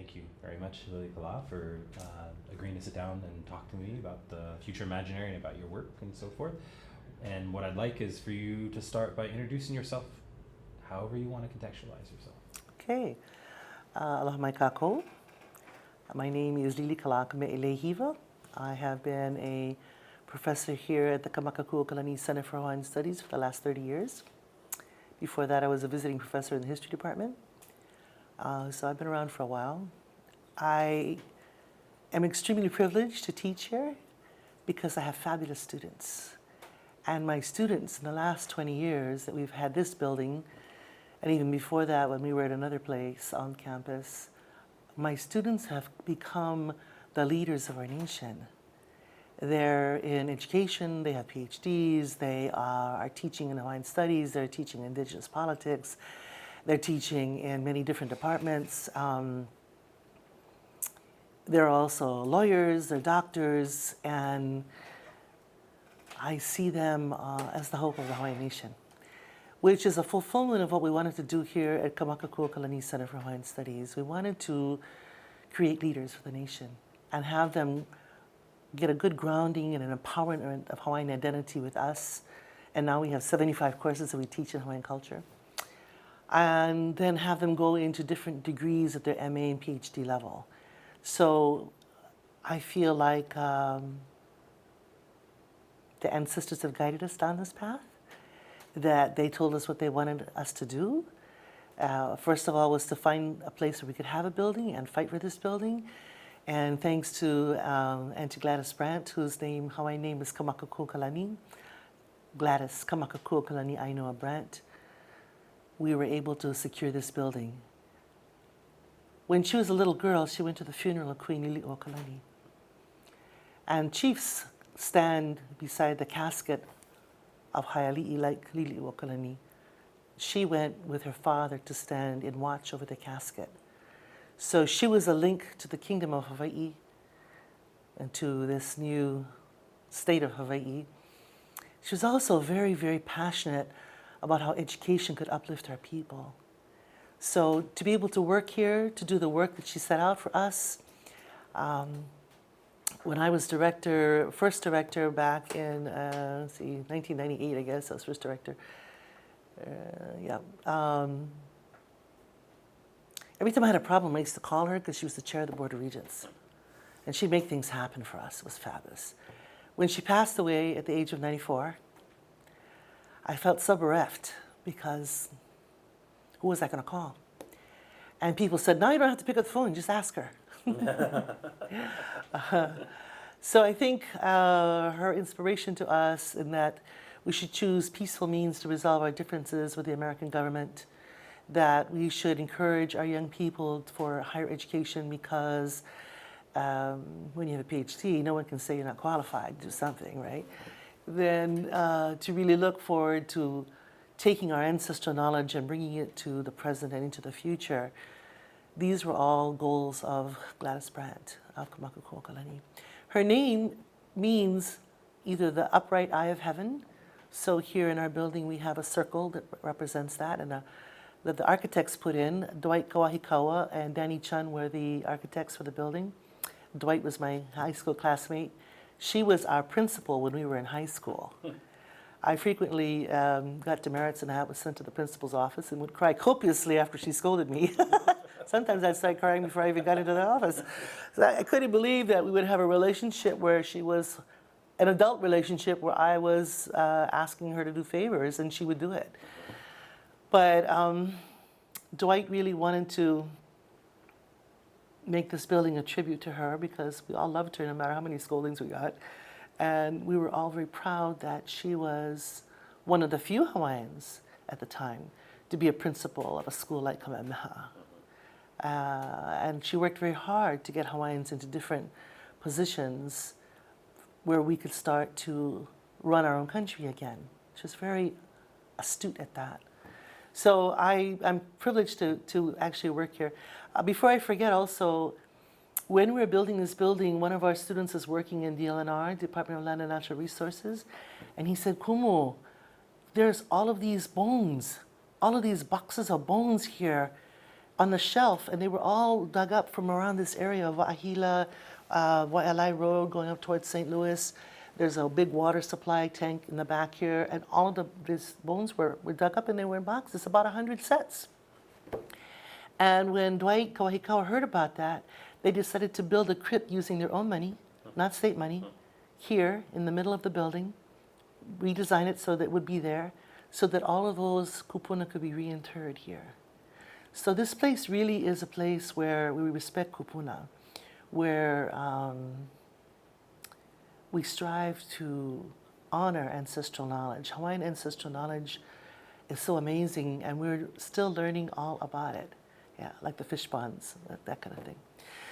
Thank you very much, Lilikalā, for agreeing to sit down and talk to me about the future imaginary and about your work and so forth. And what I'd like is for you to start by introducing yourself however you want to contextualize yourself. Okay. Aloha mai kākou. My name is Lilikalā Kame'eleihiwa. I have been a professor here at the Kamakakūokalani Center for Hawaiian Studies for the last 30 years. Before that, I was a visiting professor in the history department. So I've been around for a while. I am extremely privileged to teach here because I have fabulous students. And my students in the last 20 years that we've had this building, and even before that when we were at another place on campus, my students have become the leaders of our nation. They're in education, they have PhDs, they are teaching in Hawaiian studies, they're teaching Indigenous politics, they're teaching in many different departments. They're also lawyers, they're doctors, and I see them as the hope of the Hawaiian nation, which is a fulfillment of what we wanted to do here at Kamakakūokalani Center for Hawaiian Studies. We wanted to create leaders for the nation and have them get a good grounding and an empowerment of Hawaiian identity with us. And now we have 75 courses that we teach in Hawaiian culture. And then have them go into different degrees at their MA and PhD level. So I feel like the ancestors have guided us down this path, that they told us what they wanted us to do. First of all was to find a place where we could have a building and fight for this building. And thanks to Auntie Gladys Brandt, whose Hawaiian name is Kamakakūokalani, Gladys Kamakakūokalani Ainoa Brandt, we were able to secure this building. When she was a little girl, she went to the funeral of Queen Lilikalā. And chiefs stand beside the casket of Haiali'i like Lilikalā. She went with her father to stand and watch over the casket. So she was a link to the kingdom of Hawai'i and to this new state of Hawai'i. She was also very, very passionate about how education could uplift our people. So to be able to work here, to do the work that she set out for us, when I was first director back in 1998, I guess, I was first director. Every time I had a problem, I used to call her because she was the chair of the Board of Regents. And she'd make things happen for us. It was fabulous. When she passed away at the age of 94, I felt so bereft because who was I going to call? And people said, no, you don't have to pick up the phone, just ask her. So I think her inspiration to us in that we should choose peaceful means to resolve our differences with the American government, that we should encourage our young people for higher education because when you have a PhD, no one can say you're not qualified to do something, right? Then to really look forward to taking our ancestral knowledge and bringing it to the present and into the future. These were all goals of Gladys Brandt of Kamakakūokalani. Her name means either the upright eye of heaven. So here in our building we have a circle that represents that, and that the architects put in. Dwight Kawahikawa and Danny Chun were the architects for the building. Dwight was my high school classmate. She was our principal when we were in high school. I frequently got demerits and I was sent to the principal's office and would cry copiously after she scolded me. Sometimes I'd start crying before I even got into the office. So I couldn't believe that we would have a relationship where she was, an adult relationship where I was asking her to do favors and she would do it. But Dwight really wanted to make this building a tribute to her because we all loved her no matter how many scoldings we got. And we were all very proud that she was one of the few Hawaiians at the time to be a principal of a school like Kame'eleihiwa. And she worked very hard to get Hawaiians into different positions where we could start to run our own country again. She was very astute at that. So I'm privileged to actually work here. Before I forget also, when we were building this building, one of our students is working in DLNR, Department of Land and Natural Resources, and he said, Kumu, there's all of these bones, all of these boxes of bones here. on the shelf, and they were all dug up from around this area of Wa'ahila, Waialae Road going up towards St. Louis. There's a big water supply tank in the back here, and all of these bones were dug up and they were in boxes, about 100 sets. And when Dwight Kawahikawa heard about that, they decided to build a crypt using their own money, not state money, here in the middle of the building, redesign it so that it would be there, so that all of those kupuna could be reinterred here. So this place really is a place where we respect kupuna, where we strive to honor ancestral knowledge. Hawaiian ancestral knowledge is so amazing, and we're still learning all about it. Yeah, like the fish ponds, that kind of thing.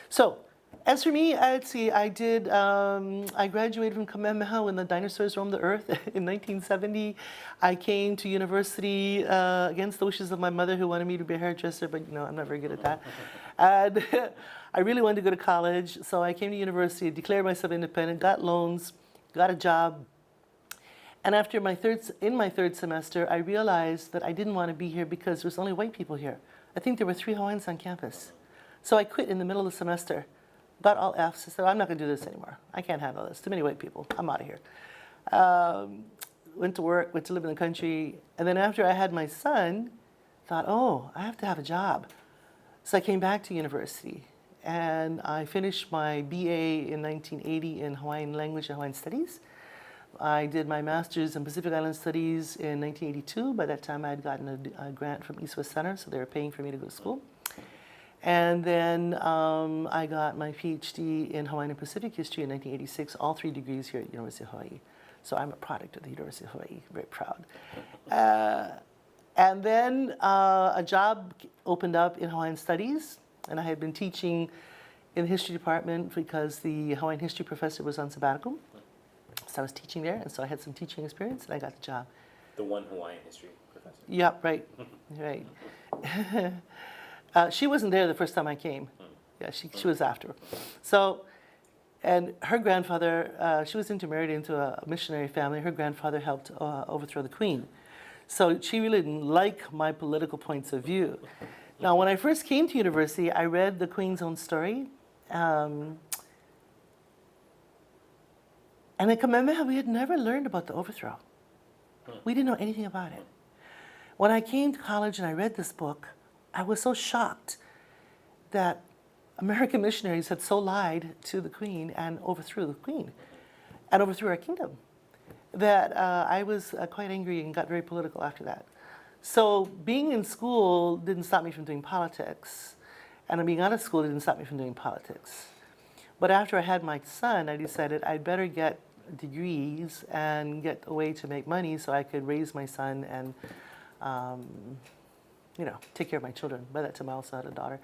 So, as for me, I'd say I graduated from Kame'eleihiwa when the dinosaurs roamed the earth in 1970. I came to university against the wishes of my mother, who wanted me to be a hairdresser, but I'm not very good at that. And I really wanted to go to college, so I came to university, declared myself independent, got loans, got a job. And after in my third semester, I realized that I didn't want to be here because there was only white people here. I think there were 3 Hawaiians on campus. So I quit in the middle of the semester, got all Fs. I said, I'm not going to do this anymore. I can't handle this. Too many white people. I'm out of here. Went to work, went to live in the country. And then after I had my son, thought, oh, I have to have a job. So I came back to university. And I finished my BA in 1980 in Hawaiian language and Hawaiian studies. I did my master's in Pacific Island Studies in 1982. By that time, I had gotten a grant from East West Center, so they were paying for me to go to school. And then I got my PhD in Hawaiian and Pacific History in 1986, all 3 degrees here at University of Hawaii. So I'm a product of the University of Hawaii, very proud. And then a job opened up in Hawaiian Studies, and I had been teaching in the history department because the Hawaiian history professor was on sabbatical. So I was teaching there, and so I had some teaching experience, and I got the job. The one Hawaiian history professor? Yeah, right, right. She wasn't there the first time I came. Yeah, she was after. So, and her grandfather, she was intermarried into a missionary family. Her grandfather helped overthrow the queen. So she really didn't like my political points of view. Now, when I first came to university, I read the Queen's Own Story. And at Kame'eleihiwa, we had never learned about the overthrow. We didn't know anything about it. When I came to college and I read this book, I was so shocked that American missionaries had so lied to the Queen and overthrew the Queen and overthrew our kingdom that I was quite angry and got very political after that. So being in school didn't stop me from doing politics, and being out of school didn't stop me from doing politics. But after I had my son, I decided I'd better get degrees and get a way to make money so I could raise my son and take care of my children. By that time, I also had a daughter.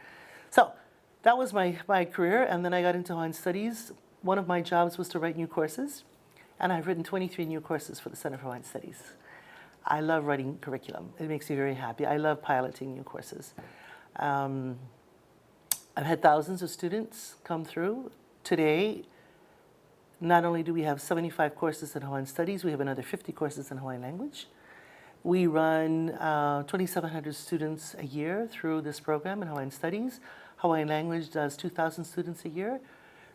So that was my career, and then I got into Hawaiian Studies. One of my jobs was to write new courses, and I've written 23 new courses for the Center for Hawaiian Studies. I love writing curriculum. It makes me very happy. I love piloting new courses. I've had thousands of students come through. Today, not only do we have 75 courses in Hawaiian Studies, we have another 50 courses in Hawaiian language. We run 2,700 students a year through this program in Hawaiian Studies. Hawaiian language does 2,000 students a year.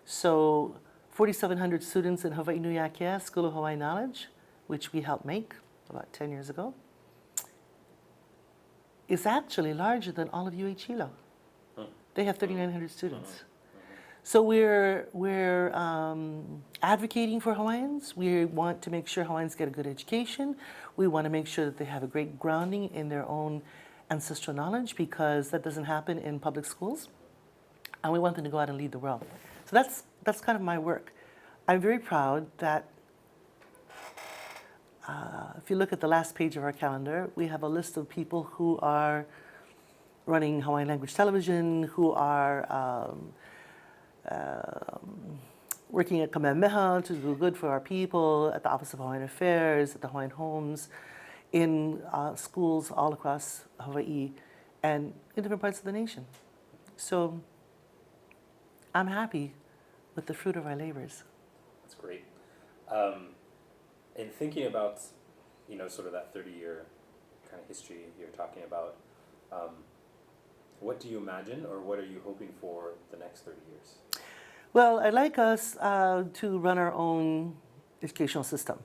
So 4,700 students in Hawaii Nui Akea, School of Hawaiian Knowledge, which we helped make about 10 years ago, is actually larger than all of UH Hilo. They have 3,900 students. So we're advocating for Hawaiians. We want to make sure Hawaiians get a good education. We want to make sure that they have a great grounding in their own ancestral knowledge, because that doesn't happen in public schools. And we want them to go out and lead the world. So that's kind of my work. I'm very proud that if you look at the last page of our calendar, we have a list of people who are running Hawaiian language television, who are working at Kame'eleihiwa to do good for our people, at the Office of Hawaiian Affairs, at the Hawaiian Homes, in schools all across Hawaii, and in different parts of the nation. So I'm happy with the fruit of our labors. That's great. And thinking about, sort of that 30-year kind of history you're talking about, What do you imagine, or what are you hoping for the next 30 years? Well, I'd like us to run our own educational system.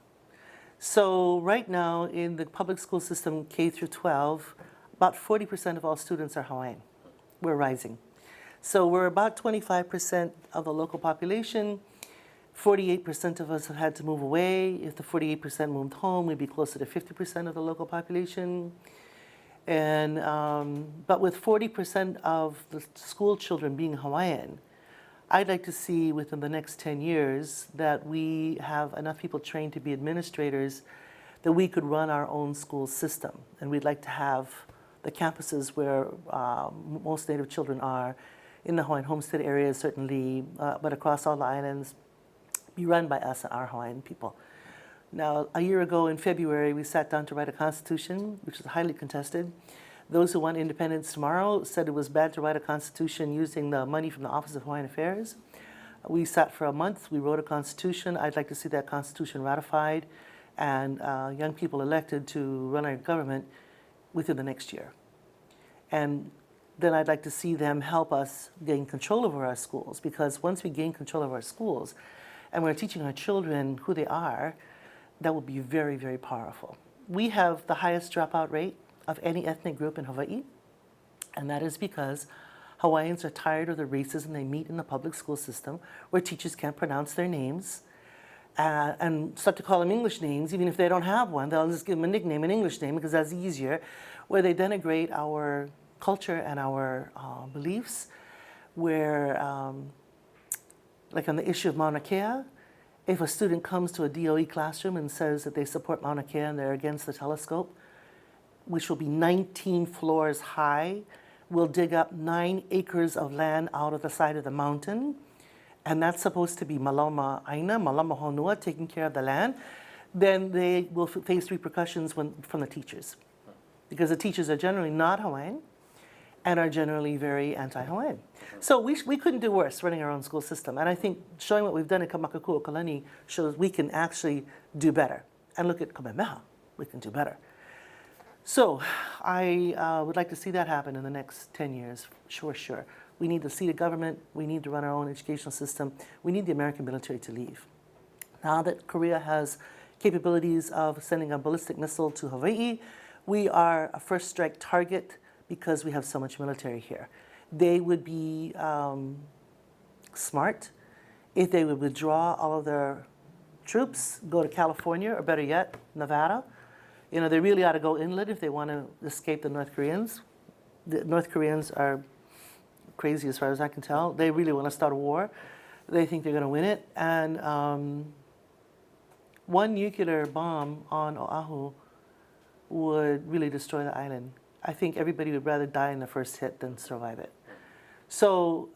So right now in the public school system, K through 12, about 40% of all students are Hawaiian. We're rising. So we're about 25% of the local population. 48% of us have had to move away. If the 48% moved home, we'd be closer to 50% of the local population. And, but with 40% of the school children being Hawaiian, I'd like to see within the next 10 years that we have enough people trained to be administrators that we could run our own school system. And we'd like to have the campuses where most Native children are, in the Hawaiian homestead area certainly, but across all the islands, be run by us and our Hawaiian people. Now, a year ago in February, we sat down to write a constitution, which is highly contested. Those who want independence tomorrow said it was bad to write a constitution using the money from the Office of Hawaiian Affairs. We sat for a month, we wrote a constitution. I'd like to see that constitution ratified and young people elected to run our government within the next year. And then I'd like to see them help us gain control over our schools, because once we gain control of our schools and we're teaching our children who they are, that will be very, very powerful. We have the highest dropout rate of any ethnic group in Hawaii, and that is because Hawaiians are tired of the racism they meet in the public school system, where teachers can't pronounce their names and start to call them English names. Even if they don't have one, they'll just give them a nickname, an English name, because that's easier, where they denigrate our culture and our beliefs, where, like on the issue of Mauna Kea, if a student comes to a DOE classroom and says that they support Mauna Kea and they're against the telescope, which will be 19 floors high, we'll dig up 9 acres of land out of the side of the mountain, and that's supposed to be Malama Aina, Malama Honua, taking care of the land, then they will face repercussions from the teachers. Because the teachers are generally not Hawaiian and are generally very anti-Hawaiian. So we couldn't do worse running our own school system. And I think showing what we've done at Kamakakūokalani shows we can actually do better. And look at Kame'eleihiwa, we can do better. So I would like to see that happen in the next 10 years, sure. We need the seat of government, we need to run our own educational system, we need the American military to leave. Now that Korea has capabilities of sending a ballistic missile to Hawaii, we are a first strike target because we have so much military here. They would be smart if they would withdraw all of their troops, go to California, or better yet, Nevada. You know, they really ought to go inland if they want to escape the North Koreans. The North Koreans are crazy as far as I can tell. They really want to start a war. They think they're going to win it. And one nuclear bomb on Oahu would really destroy the island. I think everybody would rather die in the first hit than survive it. So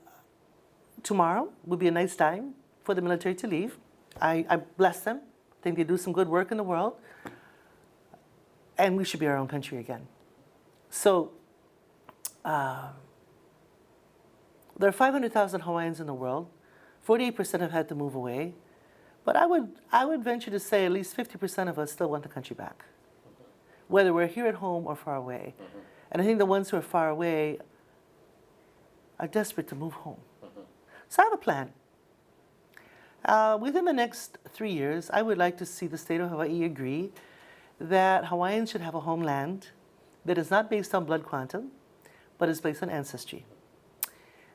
tomorrow would be a nice time for the military to leave. I bless them. I think they do some good work in the world. And we should be our own country again. So there are 500,000 Hawaiians in the world. 48% have had to move away. But I would venture to say at least 50% of us still want the country back, whether we're here at home or far away. And I think the ones who are far away are desperate to move home. So I have a plan. Within the next 3 years, I would like to see the state of Hawaii agree that Hawaiians should have a homeland that is not based on blood quantum, but is based on ancestry.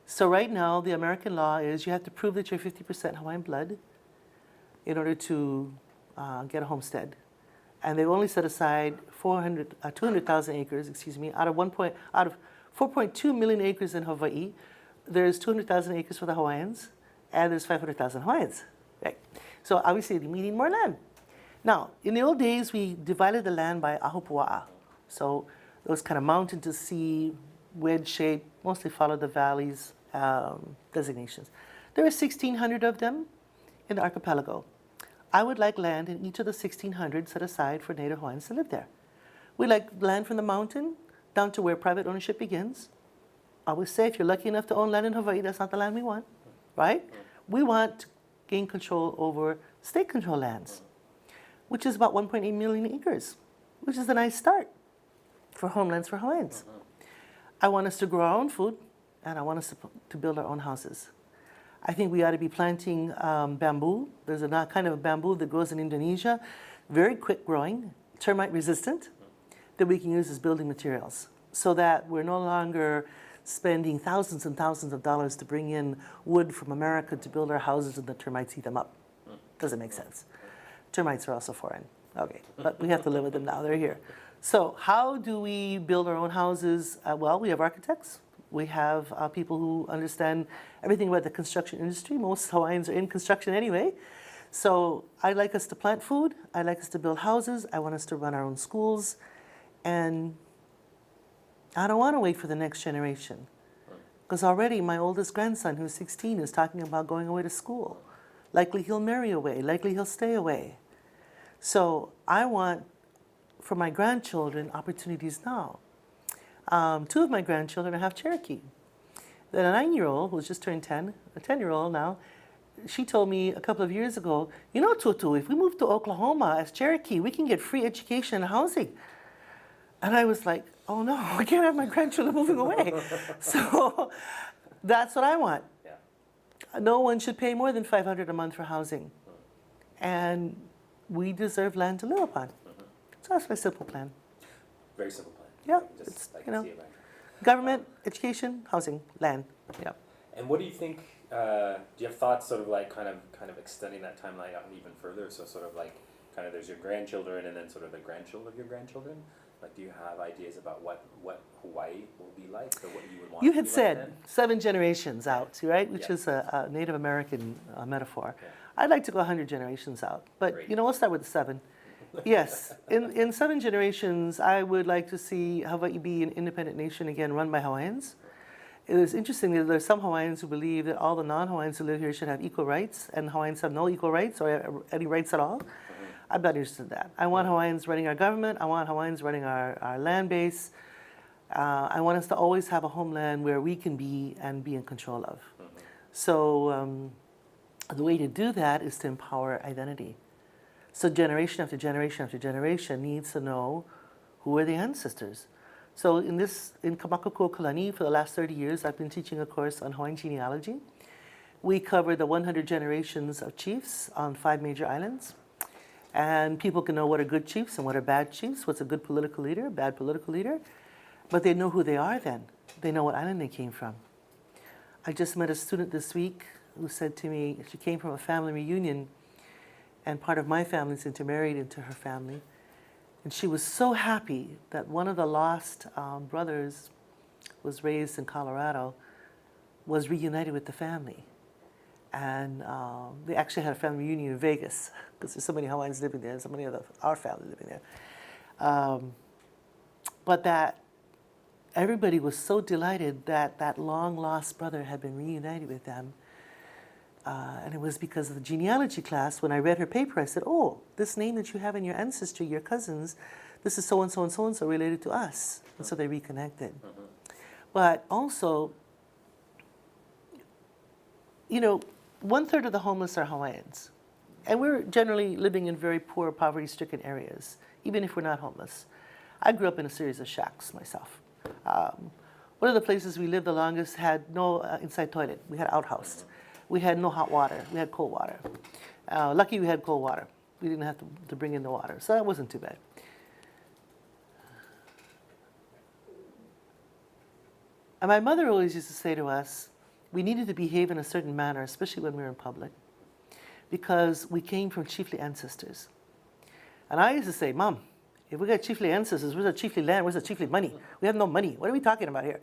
So right now, the American law is you have to prove that you're 50% Hawaiian blood in order to get a homestead. And they've only set aside 200,000 acres, out of 4.2 million acres in Hawaii. There's 200,000 acres for the Hawaiians, and there's 500,000 Hawaiians. Right? So obviously, we need more land. Now, in the old days, we divided the land by ahupua'a. So those kind of mountain to sea, wedge shape, mostly follow the valleys designations. There are 1,600 of them in the archipelago. I would like land in each of the 1,600 set aside for Native Hawaiians to live there. We like land from the mountain down to where private ownership begins. I always say, if you're lucky enough to own land in Hawaii, that's not the land we want, right? We want to gain control over state control lands, which is about 1.8 million acres, which is a nice start for homelands for Hawaiians. I want us to grow our own food, and I want us to build our own houses. I think we ought to be planting bamboo. There's a kind of a bamboo that grows in Indonesia, very quick growing, termite resistant, that we can use as building materials, so that we're no longer spending thousands and thousands of dollars to bring in wood from America to build our houses and the termites eat them up. Doesn't make sense. Termites are also foreign. Okay, but we have to live with them now. They're here. So how do we build our own houses? Well, we have architects. We have people who understand everything about the construction industry. Most Hawaiians are in construction anyway. So I'd like us to plant food. I'd like us to build houses. I want us to run our own schools. And I don't want to wait for the next generation. Because already my oldest grandson, who's 16, is talking about going away to school. Likely he'll marry away. Likely he'll stay away. So I want, for my grandchildren, opportunities now. 2 of my grandchildren are half Cherokee. Then a 9-year-old, who's just turned 10, a 10-year-old now, she told me a couple of years ago, you know, Tutu, if we move to Oklahoma as Cherokee, we can get free education and housing. And I was like, oh no, I can't have my grandchildren moving away. So that's what I want. Yeah. No one should pay more than $500 a month for housing. And we deserve land to live upon. So that's my simple plan. Very simple plan. Yeah, I can it's, I you can know, see it right. government, education, housing, land. Yeah. And what do you think? Do you have thoughts, sort of like kind of extending that timeline out even further? So sort of like kind of there's your grandchildren and then sort of the grandchildren of your grandchildren. Like, do you have ideas about what Hawaii will be like, or what you would want? You it to had be like said then? 7 generations out, right? Which Yeah. is a Native American metaphor. Okay. I'd like to go 100 generations out, but Great. you know, we'll start with 7. Yes, in 7 generations, I would like to see Hawaii be an independent nation again, run by Hawaiians. It is interesting that there's some Hawaiians who believe that all the non-Hawaiians who live here should have equal rights, and Hawaiians have no equal rights or any rights at all. I'm not interested in that. I want Hawaiians running our government. I want Hawaiians running our land base. I want us to always have a homeland where we can be and be in control of. So the way to do that is to empower identity. So generation after generation after generation needs to know who are the ancestors. So in Kamakakūokalani, for the last 30 years, I've been teaching a course on Hawaiian genealogy. We cover the 100 generations of chiefs on 5 major islands. And people can know what are good chiefs and what are bad chiefs, what's a good political leader, bad political leader. But they know who they are then. They know what island they came from. I just met a student this week who said to me, she came from a family reunion, and part of my family's intermarried into her family. And she was so happy that one of the lost brothers was raised in Colorado, was reunited with the family. And they actually had a family reunion in Vegas, because there's so many Hawaiians living there, and so many of our family living there. But that everybody was so delighted that that long-lost brother had been reunited with them. And it was because of the genealogy class. When I read her paper, I said, oh, this name that you have in your ancestry, your cousins, this is so-and-so and so-and-so related to us. And so they reconnected. But also, you know, 1/3 of the homeless are Hawaiians. And we're generally living in very poor, poverty-stricken areas, even if we're not homeless. I grew up in a series of shacks myself. One of the places we lived the longest had no inside toilet. We had outhouse. We had no hot water. We had cold water. Lucky we had cold water. We didn't have to bring in the water, so that wasn't too bad. And my mother always used to say to us, we needed to behave in a certain manner, especially when we were in public, because we came from chiefly ancestors. And I used to say, Mom, if we got chiefly ancestors, where's our chiefly land? Where's our chiefly money? We have no money. What are we talking about here?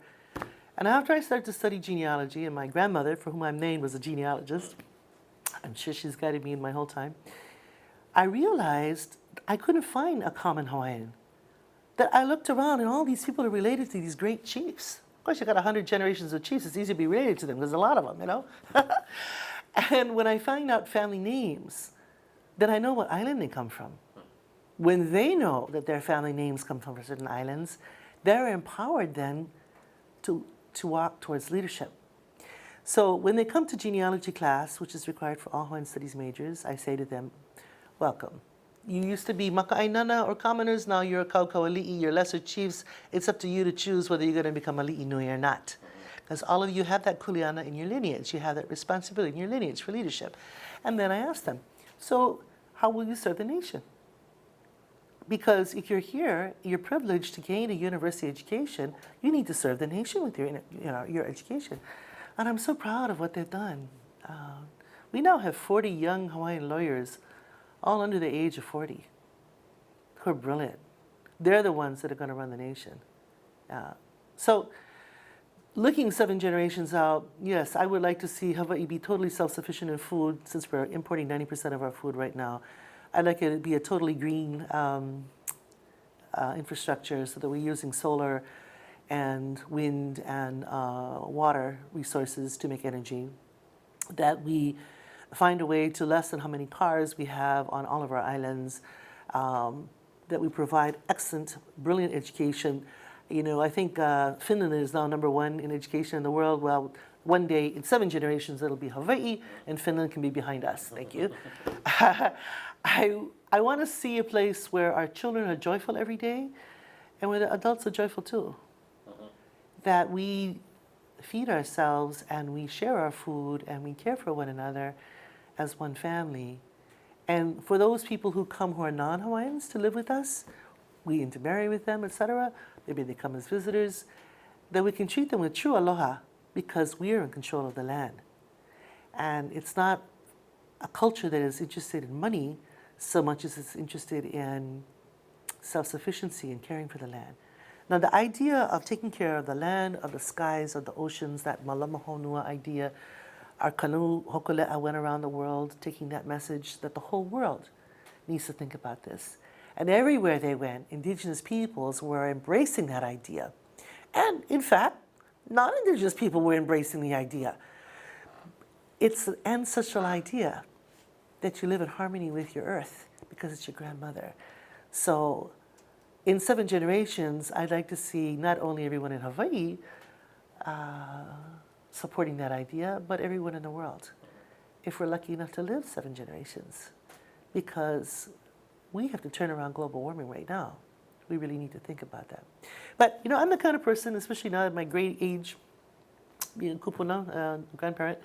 And after I started to study genealogy, and my grandmother, for whom I'm named, was a genealogist, I'm sure she's guided me in my whole time, I realized I couldn't find a common Hawaiian. That I looked around and all these people are related to these great chiefs. Of course, you got 100 generations of chiefs. It's easy to be related to them. There's a lot of them, you know. And when I find out family names, then I know what island they come from. When they know that their family names come from certain islands, they're empowered then to walk towards leadership. So when they come to genealogy class, which is required for all Hawaiian studies majors, I say to them, welcome. You used to be maka'ainana or commoners, now you're a kaukaʻali'i, you're lesser chiefs. It's up to you to choose whether you're going to become a li'i nui or not. Because all of you have that kuleana in your lineage. You have that responsibility in your lineage for leadership. And then I asked them, so how will you serve the nation? Because if you're here, you're privileged to gain a university education, you need to serve the nation with your education. And I'm so proud of what they've done. We now have 40 young Hawaiian lawyers, all under the age of 40, who are brilliant. They're the ones that are going to run the nation. So looking 7 generations out, yes, I would like to see Hawaii be totally self-sufficient in food, since we're importing 90% of our food right now. I'd like it to be a totally green infrastructure, so that we're using solar and wind and water resources to make energy. That we find a way to lessen how many cars we have on all of our islands. That we provide excellent, brilliant education. You know, I think Finland is now #1 in education in the world. Well, one day, in 7 generations, it'll be Hawaii, and Finland can be behind us. Thank you. I want to see a place where our children are joyful every day, and where the adults are joyful too. That we feed ourselves, and we share our food, and we care for one another as one family. And for those people who come who are non-Hawaiians to live with us, we intermarry with them, etc. Maybe they come as visitors, that we can treat them with true aloha, because we are in control of the land. And it's not a culture that is interested in money so much as it's interested in self-sufficiency and caring for the land. Now, the idea of taking care of the land, of the skies, of the oceans, that malama honua idea, our kanu hokule'a went around the world taking that message that the whole world needs to think about this. And everywhere they went, indigenous peoples were embracing that idea. And in fact, non-indigenous people were embracing the idea. It's an ancestral idea that you live in harmony with your earth because it's your grandmother. So in 7 generations, I'd like to see not only everyone in Hawaii supporting that idea, but everyone in the world, if we're lucky enough to live 7 generations. Because we have to turn around global warming right now. We really need to think about that. But, you know, I'm the kind of person, especially now at my great age, being kupuna, grandparent,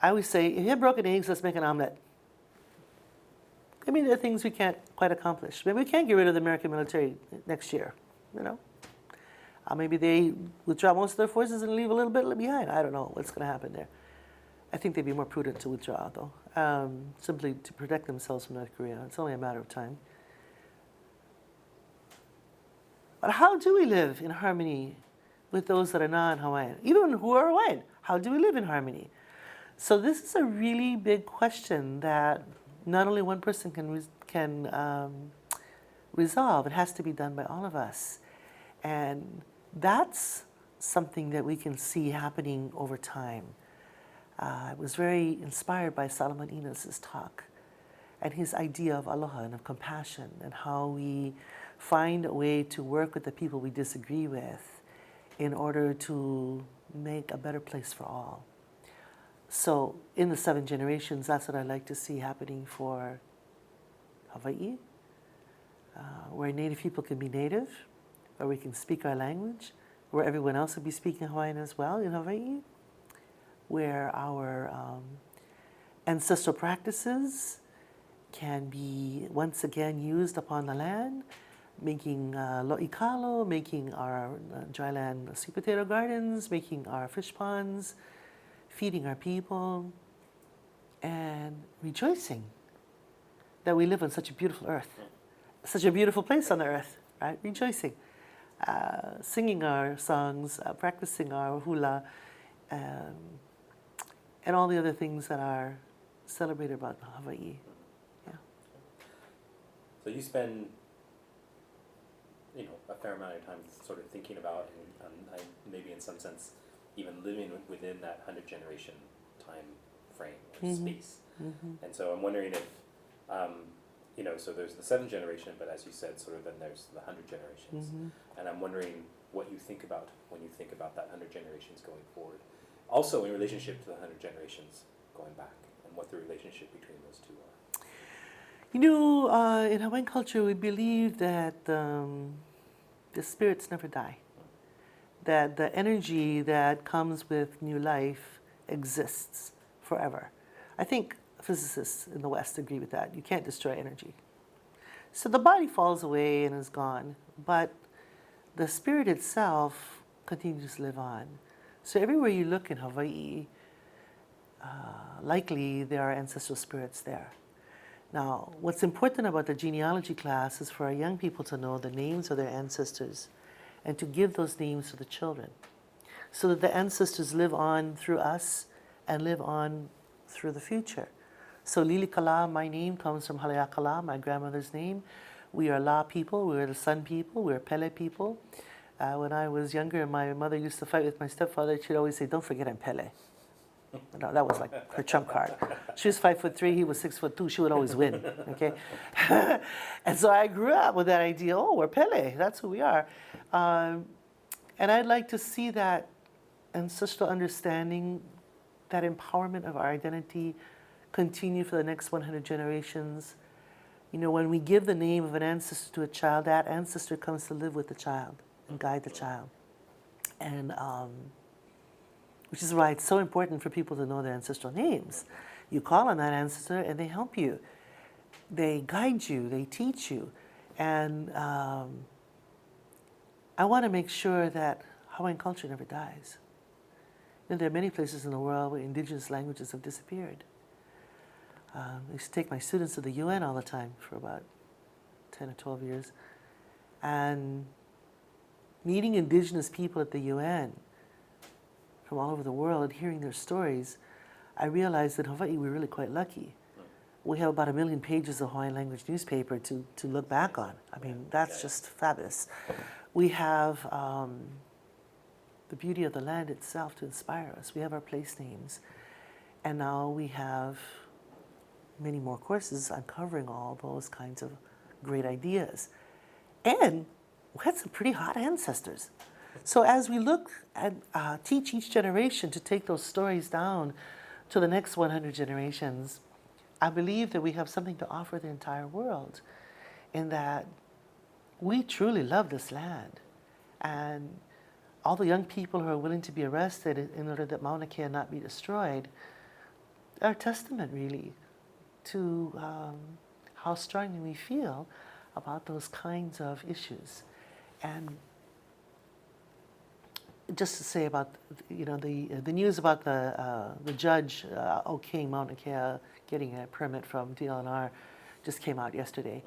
I always say, if you have broken eggs, let's make an omelet. I mean, there are things we can't quite accomplish. Maybe we can't get rid of the American military next year, you know. Maybe they withdraw most of their forces and leave a little bit behind. I don't know what's going to happen there. I think they'd be more prudent to withdraw, though, simply to protect themselves from North Korea. It's only a matter of time. But how do we live in harmony with those that are non-Hawaiian? Even who are Hawaiian, how do we live in harmony? So this is a really big question that not only one person can resolve. It has to be done by all of us. And that's something that we can see happening over time. I was very inspired by Solomon Enos' talk and his idea of aloha and of compassion, and how we find a way to work with the people we disagree with in order to make a better place for all. So in the 7 generations, that's what I'd like to see happening for Hawaii, where Native people can be Native, where we can speak our language, where everyone else will be speaking Hawaiian as well in Hawaii, where our ancestral practices can be once again used upon the land, making lo'ikalo, making our dryland sweet potato gardens, making our fish ponds, feeding our people, and rejoicing that we live on such a beautiful earth, such a beautiful place on the earth, right? Rejoicing, singing our songs, practicing our hula, and all the other things that are celebrated about Hawaii. Yeah. So you spend, a fair amount of time sort of thinking about, and maybe in some sense, even living within that 100 generation time frame or space. And so I'm wondering if, so there's the 7 generation, but as you said, sort of then there's the 100 generations. And I'm wondering what you think about when you think about that 100 generations going forward. Also in relationship to the 100 generations going back, and what the relationship between those two are. You know, in Hawaiian culture, we believe that the spirits never die, that the energy that comes with new life exists forever. I think physicists in the West agree with that. You can't destroy energy. So the body falls away and is gone, but the spirit itself continues to live on. So everywhere you look in Hawaii, likely there are ancestral spirits there. Now, what's important about the genealogy class is for our young people to know the names of their ancestors and to give those names to the children so that the ancestors live on through us and live on through the future. So Lilikalā, my name, comes from Haleakala, my grandmother's name. We are La people, we are the Sun people, we are Pele people. When I was younger and my mother used to fight with my stepfather, she'd always say, "Don't forget I'm Pele." No, that was like her trump card. She was 5'3", he was 6'2". She would always win, okay? And so I grew up with that idea, oh, we're Pele, that's who we are. And I'd like to see that ancestral understanding, that empowerment of our identity continue for the next 100 generations. You know, when we give the name of an ancestor to a child, that ancestor comes to live with the child and guide the child. And which is why it's so important for people to know their ancestral names. You call on that ancestor and they help you. They guide you, they teach you. And I want to make sure that Hawaiian culture never dies. And there are many places in the world where indigenous languages have disappeared. I used to take my students to the UN all the time for about 10 or 12 years. And meeting indigenous people at the UN from all over the world and hearing their stories, I realized that in Hawaii we're really quite lucky. We have about 1 million pages of Hawaiian language newspaper to look back on. I mean, that's just fabulous. We have the beauty of the land itself to inspire us. We have our place names. And now we have many more courses uncovering all those kinds of great ideas. And we had some pretty hot ancestors. So as we look and teach each generation to take those stories down to the next 100 generations, I believe that we have something to offer the entire world in that we truly love this land. And all the young people who are willing to be arrested in order that Mauna Kea not be destroyed are a testament really to how strongly we feel about those kinds of issues. And just to say about, you know, the news about the judge okaying Mauna Kea getting a permit from DLNR just came out yesterday.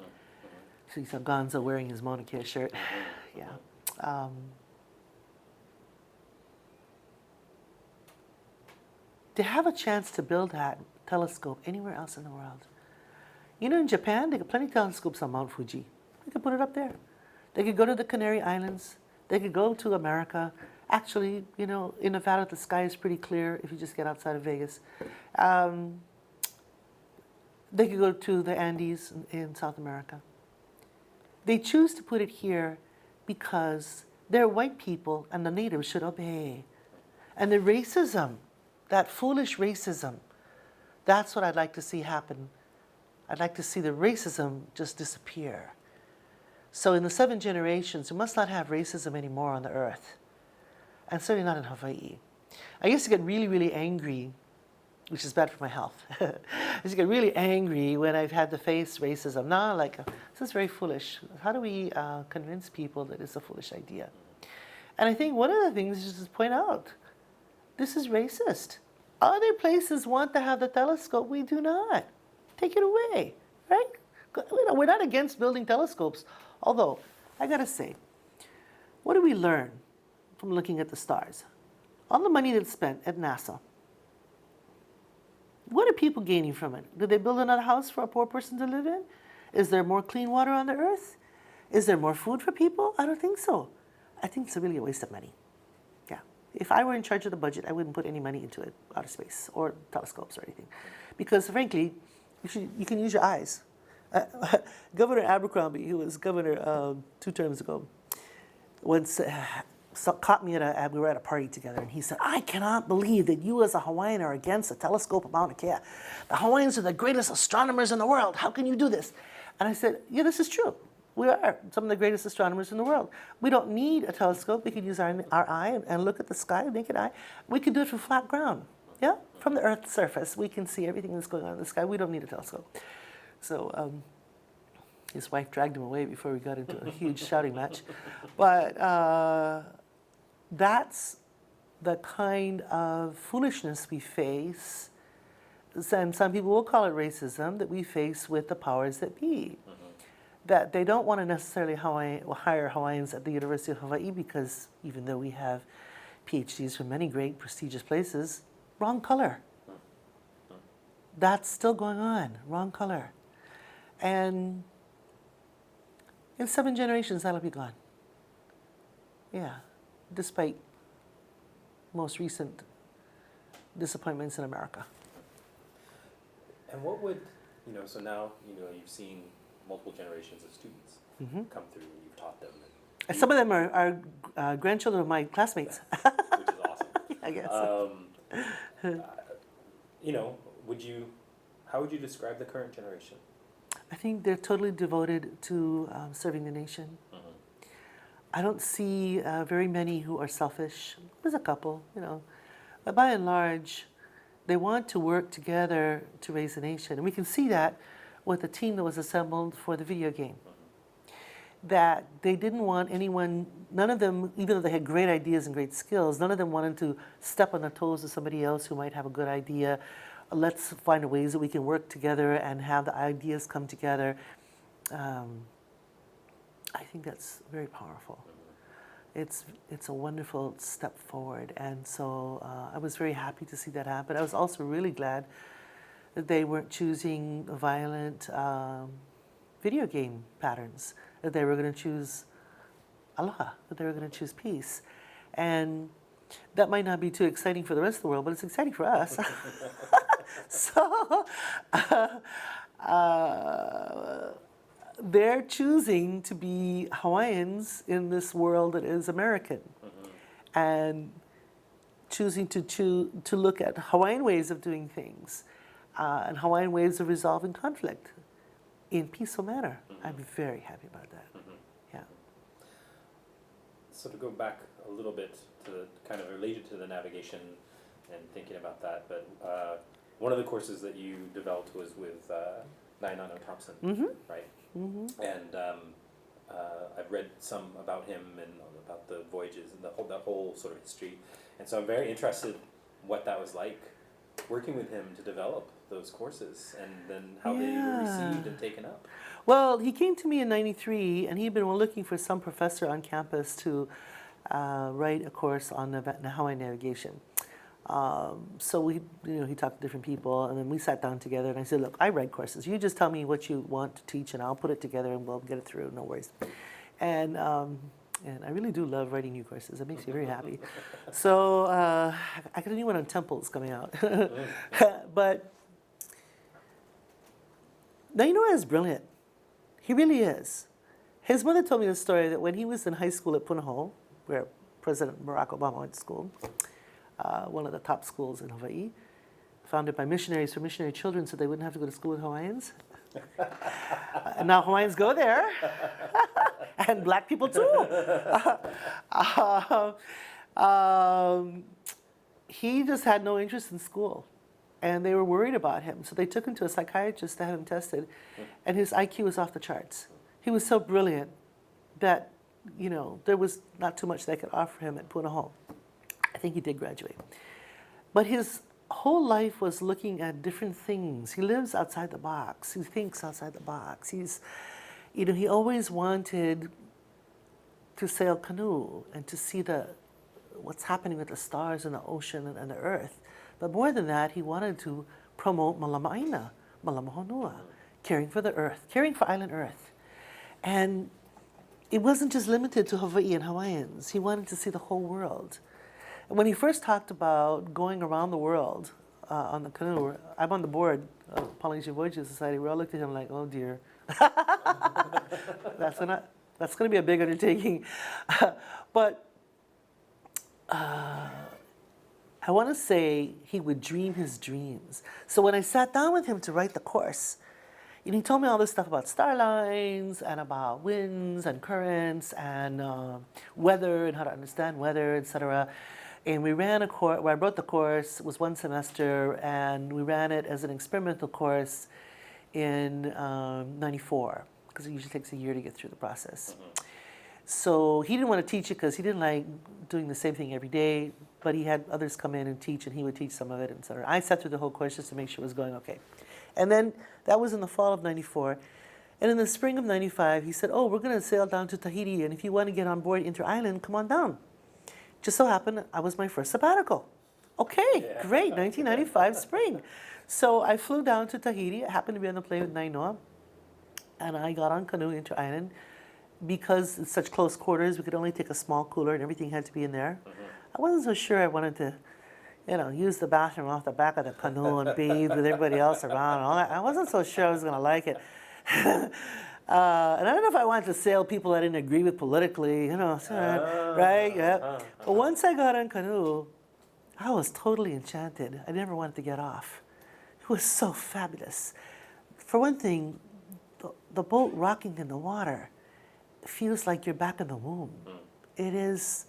So you saw Gonzo wearing his Mauna Kea shirt. Yeah. To have a chance to build that telescope anywhere else in the world. You know, in Japan, they got plenty of telescopes on Mount Fuji. They could put it up there. They could go to the Canary Islands. They could go to America. Actually, you know, in Nevada, the sky is pretty clear if you just get outside of Vegas. They could go to the Andes in South America. They choose to put it here because they're white people and the natives should obey. And the racism, that foolish racism, that's what I'd like to see happen. I'd like to see the racism just disappear. So in the 7 generations, we must not have racism anymore on the earth. And certainly not in Hawaii. I used to get really, really angry, which is bad for my health. I used to get really angry when I've had to face racism. Now, like, this is very foolish. How do we convince people that it's a foolish idea? And I think one of the things is to point out, this is racist. Other places want to have the telescope. We do not. Take it away, right? You know, we're not against building telescopes. Although, I gotta say, what do we learn from looking at the stars? All the money that's spent at NASA, what are people gaining from it? Did they build another house for a poor person to live in? Is there more clean water on the earth? Is there more food for people? I don't think so. I think it's really a waste of money. Yeah. If I were in charge of the budget, I wouldn't put any money into it, outer space, or telescopes or anything. Because frankly, you can use your eyes. Governor Abercrombie, who was governor 2 terms ago, once caught me we were at a party together, and he said, "I cannot believe that you as a Hawaiian are against the telescope of Mauna Kea. The Hawaiians are the greatest astronomers in the world. How can you do this?" And I said, "Yeah, this is true. We are some of the greatest astronomers in the world. We don't need a telescope. We can use our eye and look at the sky, naked eye. We can do it from flat ground. Yeah, from the Earth's surface, we can see everything that's going on in the sky. We don't need a telescope." So his wife dragged him away before we got into a huge shouting match. But that's the kind of foolishness we face, and some people will call it racism, that we face with the powers that be. That they don't want to necessarily hire Hawaiians at the University of Hawaii because even though we have PhDs from many great prestigious places, wrong color. That's still going on, wrong color. And in 7 generations, that'll be gone. Yeah, despite most recent disappointments in America. And what would, so now, you've seen multiple generations of students come through and you've taught them. And some of them are grandchildren of my classmates. Which is awesome. I guess. How would you describe the current generation? I think they're totally devoted to serving the nation. I don't see very many who are selfish. There's a couple, but by and large, they want to work together to raise the nation. And we can see that with the team that was assembled for the video game. That they didn't want anyone, none of them, even though they had great ideas and great skills, none of them wanted to step on the toes of somebody else who might have a good idea. Let's find ways that we can work together and have the ideas come together. I think that's very powerful. It's a wonderful step forward, and so I was very happy to see that happen. I was also really glad that they weren't choosing violent video game patterns, that they were going to choose Allah, that they were going to choose peace. And that might not be too exciting for the rest of the world, but it's exciting for us. So they're choosing to be Hawaiians in this world that is American, and choosing to look at Hawaiian ways of doing things and Hawaiian ways of resolving conflict in peaceful manner. I'm very happy about that. Yeah. So to go back a little bit to kind of related to the navigation and thinking about that, but one of the courses that you developed was with Nainano Thompson, right? And I've read some about him and about the voyages and that whole sort of history, and so I'm very interested what that was like working with him to develop those courses, and then how they were received and taken up. Well, he came to me in '93, and he'd been looking for some professor on campus to write a course on the Hawaiian navigation. So he talked to different people, and then we sat down together, and I said, "Look, I write courses. You just tell me what you want to teach, and I'll put it together, and we'll get it through. No worries." And I really do love writing new courses. It makes me very happy. So I got a new one on temples coming out. But Nainoa is brilliant. He really is. His mother told me the story that when he was in high school at Punahou, where President Barack Obama went to school, one of the top schools in Hawaii, founded by missionaries for missionary children so they wouldn't have to go to school with Hawaiians. And now Hawaiians go there, and black people too. He just had no interest in school, and they were worried about him. So they took him to a psychiatrist to have him tested, and his IQ was off the charts. He was so brilliant that, there was not too much they could offer him at Punahou. I think he did graduate. But his whole life was looking at different things. He lives outside the box. He thinks outside the box. He always wanted to sail canoe and to see what's happening with the stars and the ocean and the earth. But more than that, he wanted to promote Malama'aina, Malamahonua, caring for the earth, caring for island earth. And it wasn't just limited to Hawaii and Hawaiians. He wanted to see the whole world. And when he first talked about going around the world on the canoe, I'm on the board of Polynesian Voyages Society. We all looked at him like, "Oh dear, that's going to be a big undertaking." But I want to say he would dream his dreams. So when I sat down with him to write the course, and he told me all this stuff about star lines and about winds and currents and weather and how to understand weather, etc. And we ran a course, where I wrote the course, it was one semester, and we ran it as an experimental course in '94, because it usually takes a year to get through the process. So he didn't want to teach it because he didn't like doing the same thing every day, but he had others come in and teach, and he would teach some of it, etc. I sat through the whole course just to make sure it was going okay. And then that was in the fall of '94. And in the spring of '95, he said, oh, we're going to sail down to Tahiti, and if you want to get on board Inter-Island, come on down. Just so happened, I was my first sabbatical. Okay, great, 1995 spring. So I flew down to Tahiti. I happened to be on the plane with Nainoa, and I got on canoe Inter-Island. Because it's such close quarters, we could only take a small cooler, and everything had to be in there. I wasn't so sure I wanted to, use the bathroom off the back of the canoe and bathe with everybody else around and all that. I wasn't so sure I was going to like it. And I don't know if I wanted to sail people I didn't agree with politically, right? Yeah. But once I got on canoe, I was totally enchanted. I never wanted to get off. It was so fabulous. For one thing, the boat rocking in the water feels like you're back in the womb. It is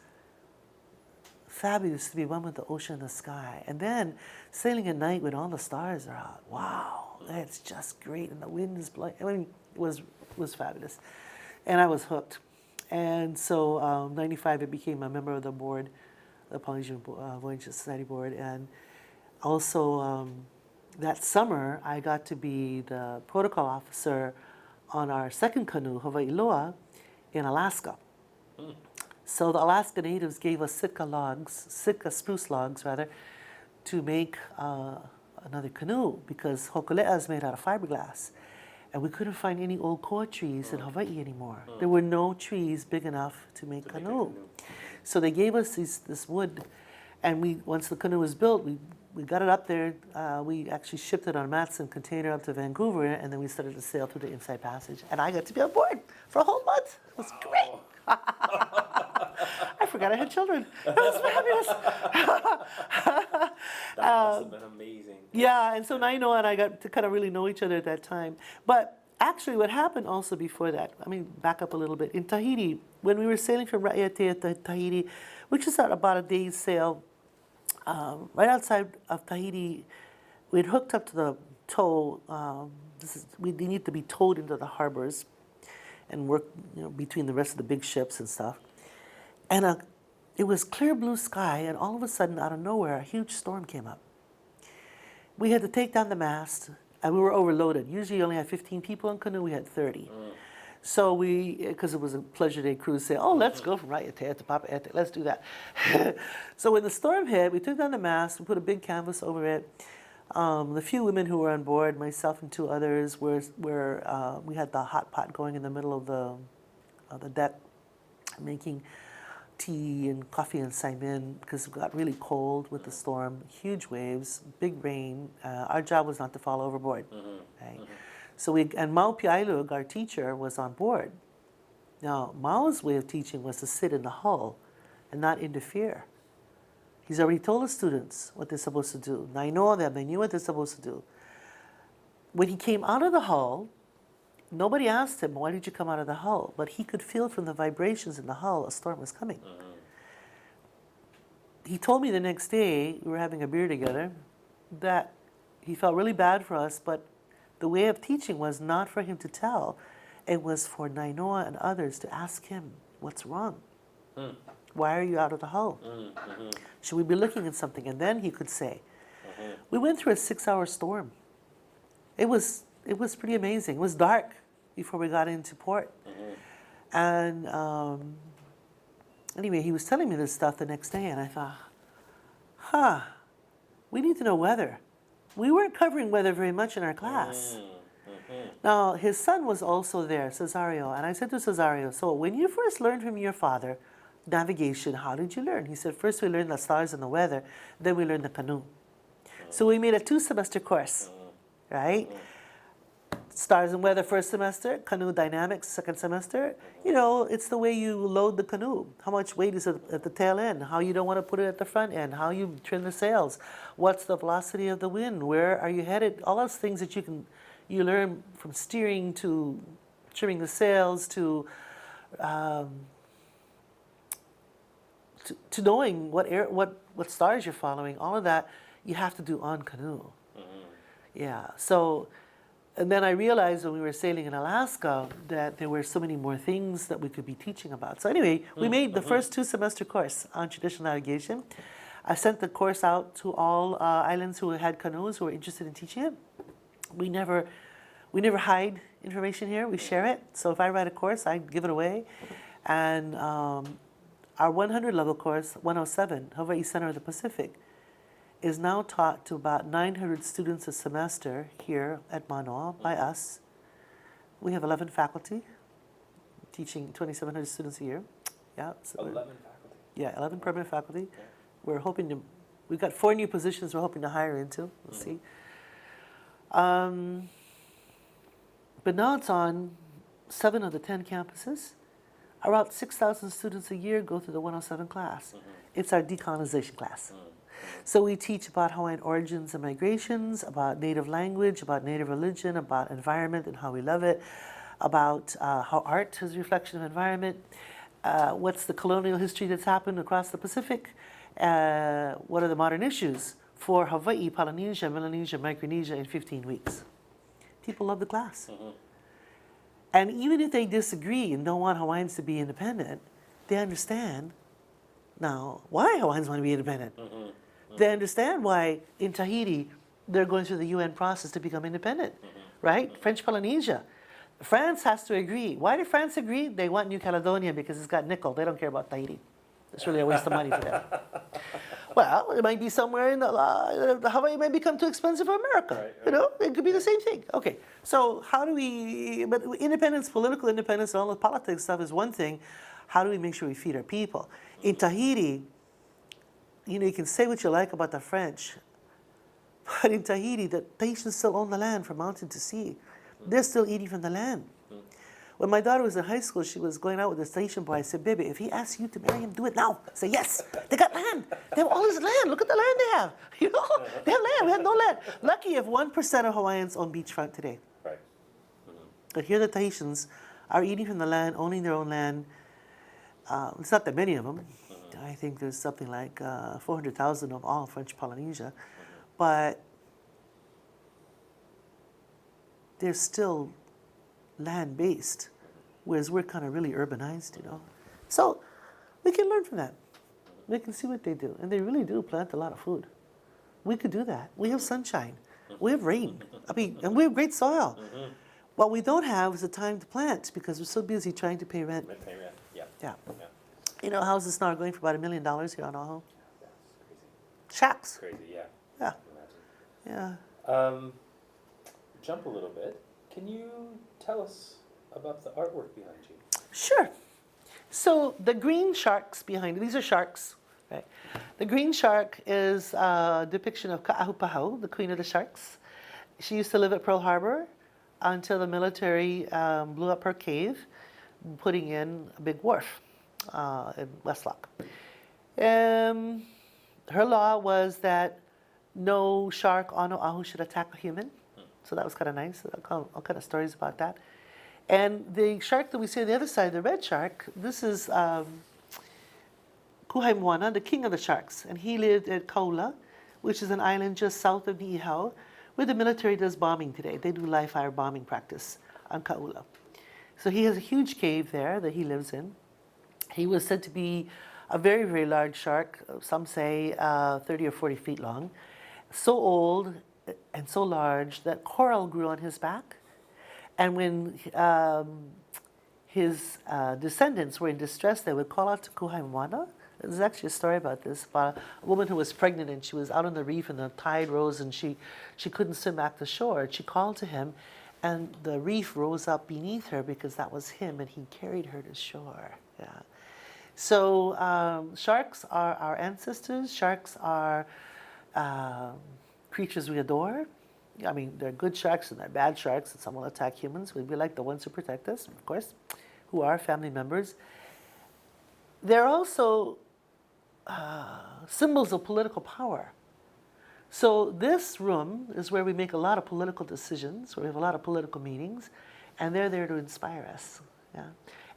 fabulous to be one with the ocean and the sky. And then sailing at night when all the stars are out. Wow, that's just great. And the wind is blowing. I mean, it was fabulous. And I was hooked. And so '95, I became a member of the board, the Polynesian Voyage Society board. And also that summer, I got to be the protocol officer on our second canoe, Hawai'i, in Alaska. So the Alaska natives gave us Sitka spruce logs, to make another canoe, because hokulea is made out of fiberglass. And we couldn't find any old koa trees in Hawaii anymore. There were no trees big enough to make canoe. So they gave us this wood, and once the canoe was built, we got it up there. We actually shipped it on a Matson container up to Vancouver, and then we started to sail through the Inside Passage. And I got to be on board for a whole month. It was great. I forgot I had children. It was fabulous. That must have been amazing. Yeah, and so Nainoa and I got to kind of really know each other at that time. But actually what happened also before that, back up a little bit. In Tahiti, when we were sailing from Raiatea to Tahiti, which is about a day's sail, right outside of Tahiti, we had hooked up to the tow. We need to be towed into the harbors and work between the rest of the big ships and stuff. And it was clear blue sky, and all of a sudden, out of nowhere, a huge storm came up. We had to take down the mast, and we were overloaded. Usually you only had 15 people in canoe, we had 30. So because it was a pleasure day cruise, say, oh, let's go from Raiatea to Papaete, let's do that. So when the storm hit, we took down the mast, we put a big canvas over it. The few women who were on board, myself and 2 others, we had the hot pot going in the middle of the deck, making tea and coffee and saimin, because it got really cold with the storm, huge waves, big rain. Our job was not to fall overboard. Right? So and Mao Piailug, our teacher, was on board. Now, Mao's way of teaching was to sit in the hull and not interfere. He's already told the students what they're supposed to do. And I know them, they knew what they're supposed to do. When he came out of the hull, nobody asked him, why did you come out of the hull? But he could feel from the vibrations in the hull a storm was coming. He told me the next day, we were having a beer together, that he felt really bad for us, but the way of teaching was not for him to tell. It was for Nainoa and others to ask him, what's wrong? Why are you out of the hull? Should we be looking at something? And then he could say. We went through a 6-hour storm. It was pretty amazing. It was dark before we got into port. And anyway, he was telling me this stuff the next day, and I thought, we need to know weather. We weren't covering weather very much in our class. Now, his son was also there, Cesario, and I said to Cesario, so when you first learned from your father navigation, how did you learn? He said, first we learned the stars and the weather, then we learned the canoe. So we made a 2-semester course, right? Stars and weather first semester, canoe dynamics second semester. You know, it's the way you load the canoe. How much weight is it at the tail end? How you don't want to put it at the front end? How you trim the sails? What's the velocity of the wind? Where are you headed? All those things that you learn from steering to trimming the sails to knowing what stars you're following. All of that you have to do on canoe. Yeah. So. And then I realized when we were sailing in Alaska that there were so many more things that we could be teaching about. So anyway, we made the first 2-semester course on traditional navigation. I sent the course out to all islands who had canoes who were interested in teaching it. We never hide information here. We share it. So if I write a course, I give it away. And our 100 level course, 107, Hawaii Center of the Pacific, is now taught to about 900 students a semester here at Mānoa by us. We have 11 faculty teaching 2,700 students a year. Yeah. So 11 faculty. Yeah, 11 permanent faculty. Okay. We're hoping to, we've got 4 new positions we're hoping to hire into. We'll see. But now it's on 7 of the 10 campuses. Around 6,000 students a year go through the 107 class. It's our decolonization class. So we teach about Hawaiian origins and migrations, about native language, about native religion, about environment and how we love it, about how art is a reflection of environment, what's the colonial history that's happened across the Pacific, what are the modern issues for Hawaii, Polynesia, Melanesia, Micronesia in 15 weeks. People love the class. And even if they disagree and don't want Hawaiians to be independent, they understand now why Hawaiians want to be independent. They understand why in Tahiti they're going through the UN process to become independent, right? French Polynesia. France has to agree. Why did France agree? They want New Caledonia because it's got nickel. They don't care about Tahiti. It's really a waste of money for them. Well, it might be somewhere in the Hawaii might become too expensive for America. Right. You know, it could be the same thing. Okay, so how do we? But independence, political independence, and all the politics stuff is one thing. How do we make sure we feed our people? In Tahiti, you know, you can say what you like about the French, but in Tahiti, the Tahitians still own the land from mountain to sea. They're still eating from the land. When my daughter was in high school, she was going out with a Tahitian boy. I said, baby, if he asks you to marry him, do it now. I said, yes, they got land. They have all this land. Look at the land they have. You know, they have land. We have no land. Lucky if 1% of Hawaiians own beachfront today. Right. But here the Tahitians are eating from the land, owning their own land. It's not that many of them. I think there's something like 400,000 of all French Polynesia. But they're still land-based, whereas we're kind of really urbanized, you know. So we can learn from that. We can see what they do. And they really do plant a lot of food. We could do that. We have sunshine. We have rain. I mean, and we have great soil. What we don't have is the time to plant because we're so busy trying to pay rent. Pay rent, yeah. Yeah. You know, houses now are going for about $1 million here on Oahu. That's crazy. Shacks. Crazy, yeah. Yeah. Yeah. Jump a little bit. Can you tell us about the artwork behind you? Sure. So the green sharks behind it, these are sharks, right? The green shark is a depiction of Ka'ahupahau, the queen of the sharks. She used to live at Pearl Harbor until the military blew up her cave, putting in a big wharf in West Loch. Her law was that no shark on Oahu should attack a human. So that was kind of nice. All kind of stories about that. And the shark that we see on the other side, the red shark, this is Kuhaimoana, the king of the sharks. And he lived at Kaula, which is an island just south of Niihau, where the military does bombing today. They do live fire bombing practice on Kaula. So he has a huge cave there that he lives in. He was said to be a very, very large shark, some say 30 or 40 feet long, so old and so large that coral grew on his back. And when his descendants were in distress, they would call out to Kuhaimoana. There's actually a story about this, about a woman who was pregnant and she was out on the reef and the tide rose and she couldn't swim back to shore. She called to him and the reef rose up beneath her because that was him and he carried her to shore. Yeah. So sharks are our ancestors. Sharks are creatures we adore. I mean, there are good sharks and there are bad sharks, and some will attack humans. We like the ones who protect us, of course, who are family members. They're also symbols of political power. So this room is where we make a lot of political decisions, where we have a lot of political meetings, and they're there to inspire us. Yeah.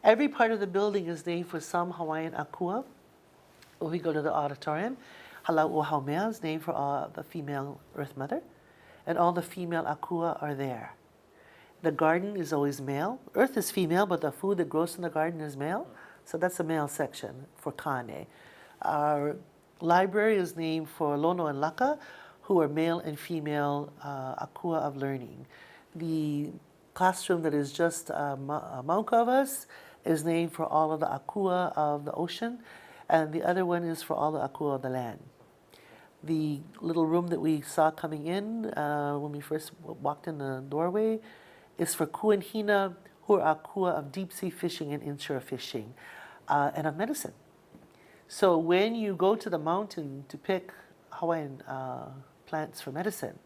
Every part of the building is named for some Hawaiian akua. When we go to the auditorium, Halau Haumea is named for the female Earth Mother, and all the female akua are there. The garden is always male. Earth is female, but the food that grows in the garden is male. So that's the male section for Kane. Our library is named for Lono and Laka, who are male and female akua of learning. The classroom that is just a monk of us is named for all of the akua of the ocean, and the other one is for all the akua of the land. The little room that we saw coming in when we first walked in the doorway is for kuanhina, who are akua of deep sea fishing and inshore fishing, and of medicine. So when you go to the mountain to pick Hawaiian plants for medicine,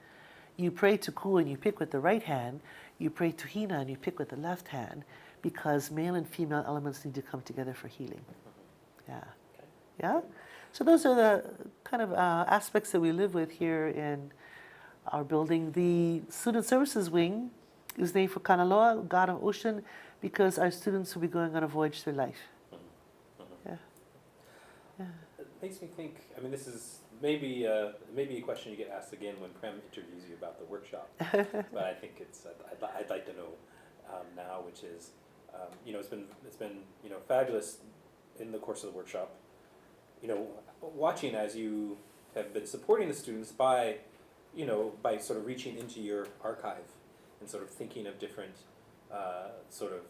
you pray to Ku and you pick with the right hand, you pray to Hina and you pick with the left hand, because male and female elements need to come together for healing. Yeah. Yeah? So those are the kind of aspects that we live with here in our building. The Student Services Wing is named for Kanaloa, God of Ocean, because our students will be going on a voyage through life. Yeah. Yeah. It makes me think, I mean, this is maybe a question you get asked again when Prem interviews you about the workshop, but I think I'd like to know now, which is, it's been fabulous in the course of the workshop, watching as you have been supporting the students by sort of reaching into your archive and sort of thinking of different sort of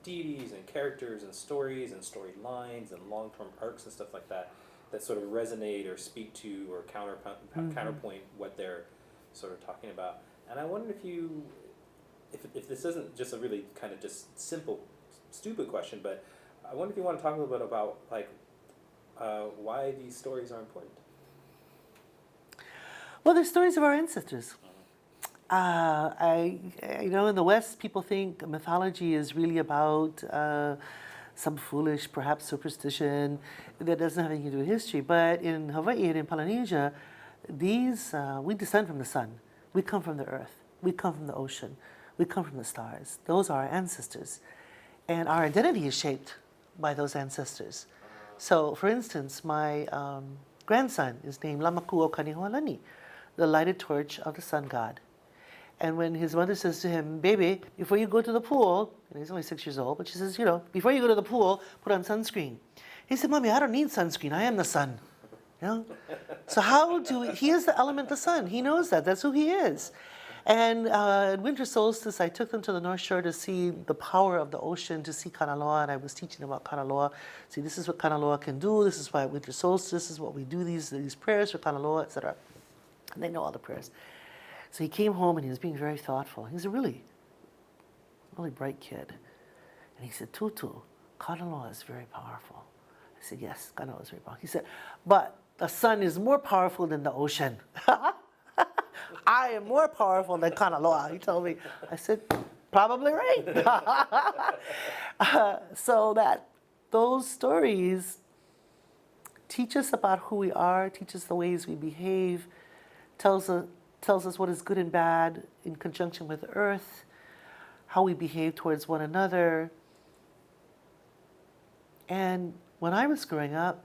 deities and characters and stories and storylines and long-term arcs and stuff like that sort of resonate or speak to or counterpoint what they're sort of talking about. And I wonder if this isn't just a really kind of just simple, stupid question, but I wonder if you want to talk a little bit about why these stories are important. Well, they're stories of our ancestors. In the West, people think mythology is really about some foolish, perhaps superstition that doesn't have anything to do with history. But in Hawaii and in Polynesia, we descend from the sun. We come from the earth. We come from the ocean. We come from the stars. Those are our ancestors. And our identity is shaped by those ancestors. So, for instance, my grandson is named Kamakakūokalani, the lighted torch of the sun god. And when his mother says to him, baby, before you go to the pool, and he's only 6 years old, but she says, before you go to the pool, put on sunscreen. He said, Mommy, I don't need sunscreen. I am the sun. So he is the element, the sun. He knows that. That's who he is. And at winter solstice, I took them to the North Shore to see the power of the ocean, to see Kanaloa, and I was teaching about Kanaloa. See, this is what Kanaloa can do. This is why at winter solstice, this is what we do, these prayers for Kanaloa, etc. And they know all the prayers. So he came home and he was being very thoughtful. He's a really, really bright kid. And he said, Tutu, Kanaloa is very powerful. I said, yes, Kanaloa is very powerful. He said, but the sun is more powerful than the ocean. I am more powerful than Kanaloa, he told me. I said, probably right. So that those stories teach us about who we are, teach us the ways we behave, tells us what is good and bad in conjunction with the earth, how we behave towards one another. And when I was growing up,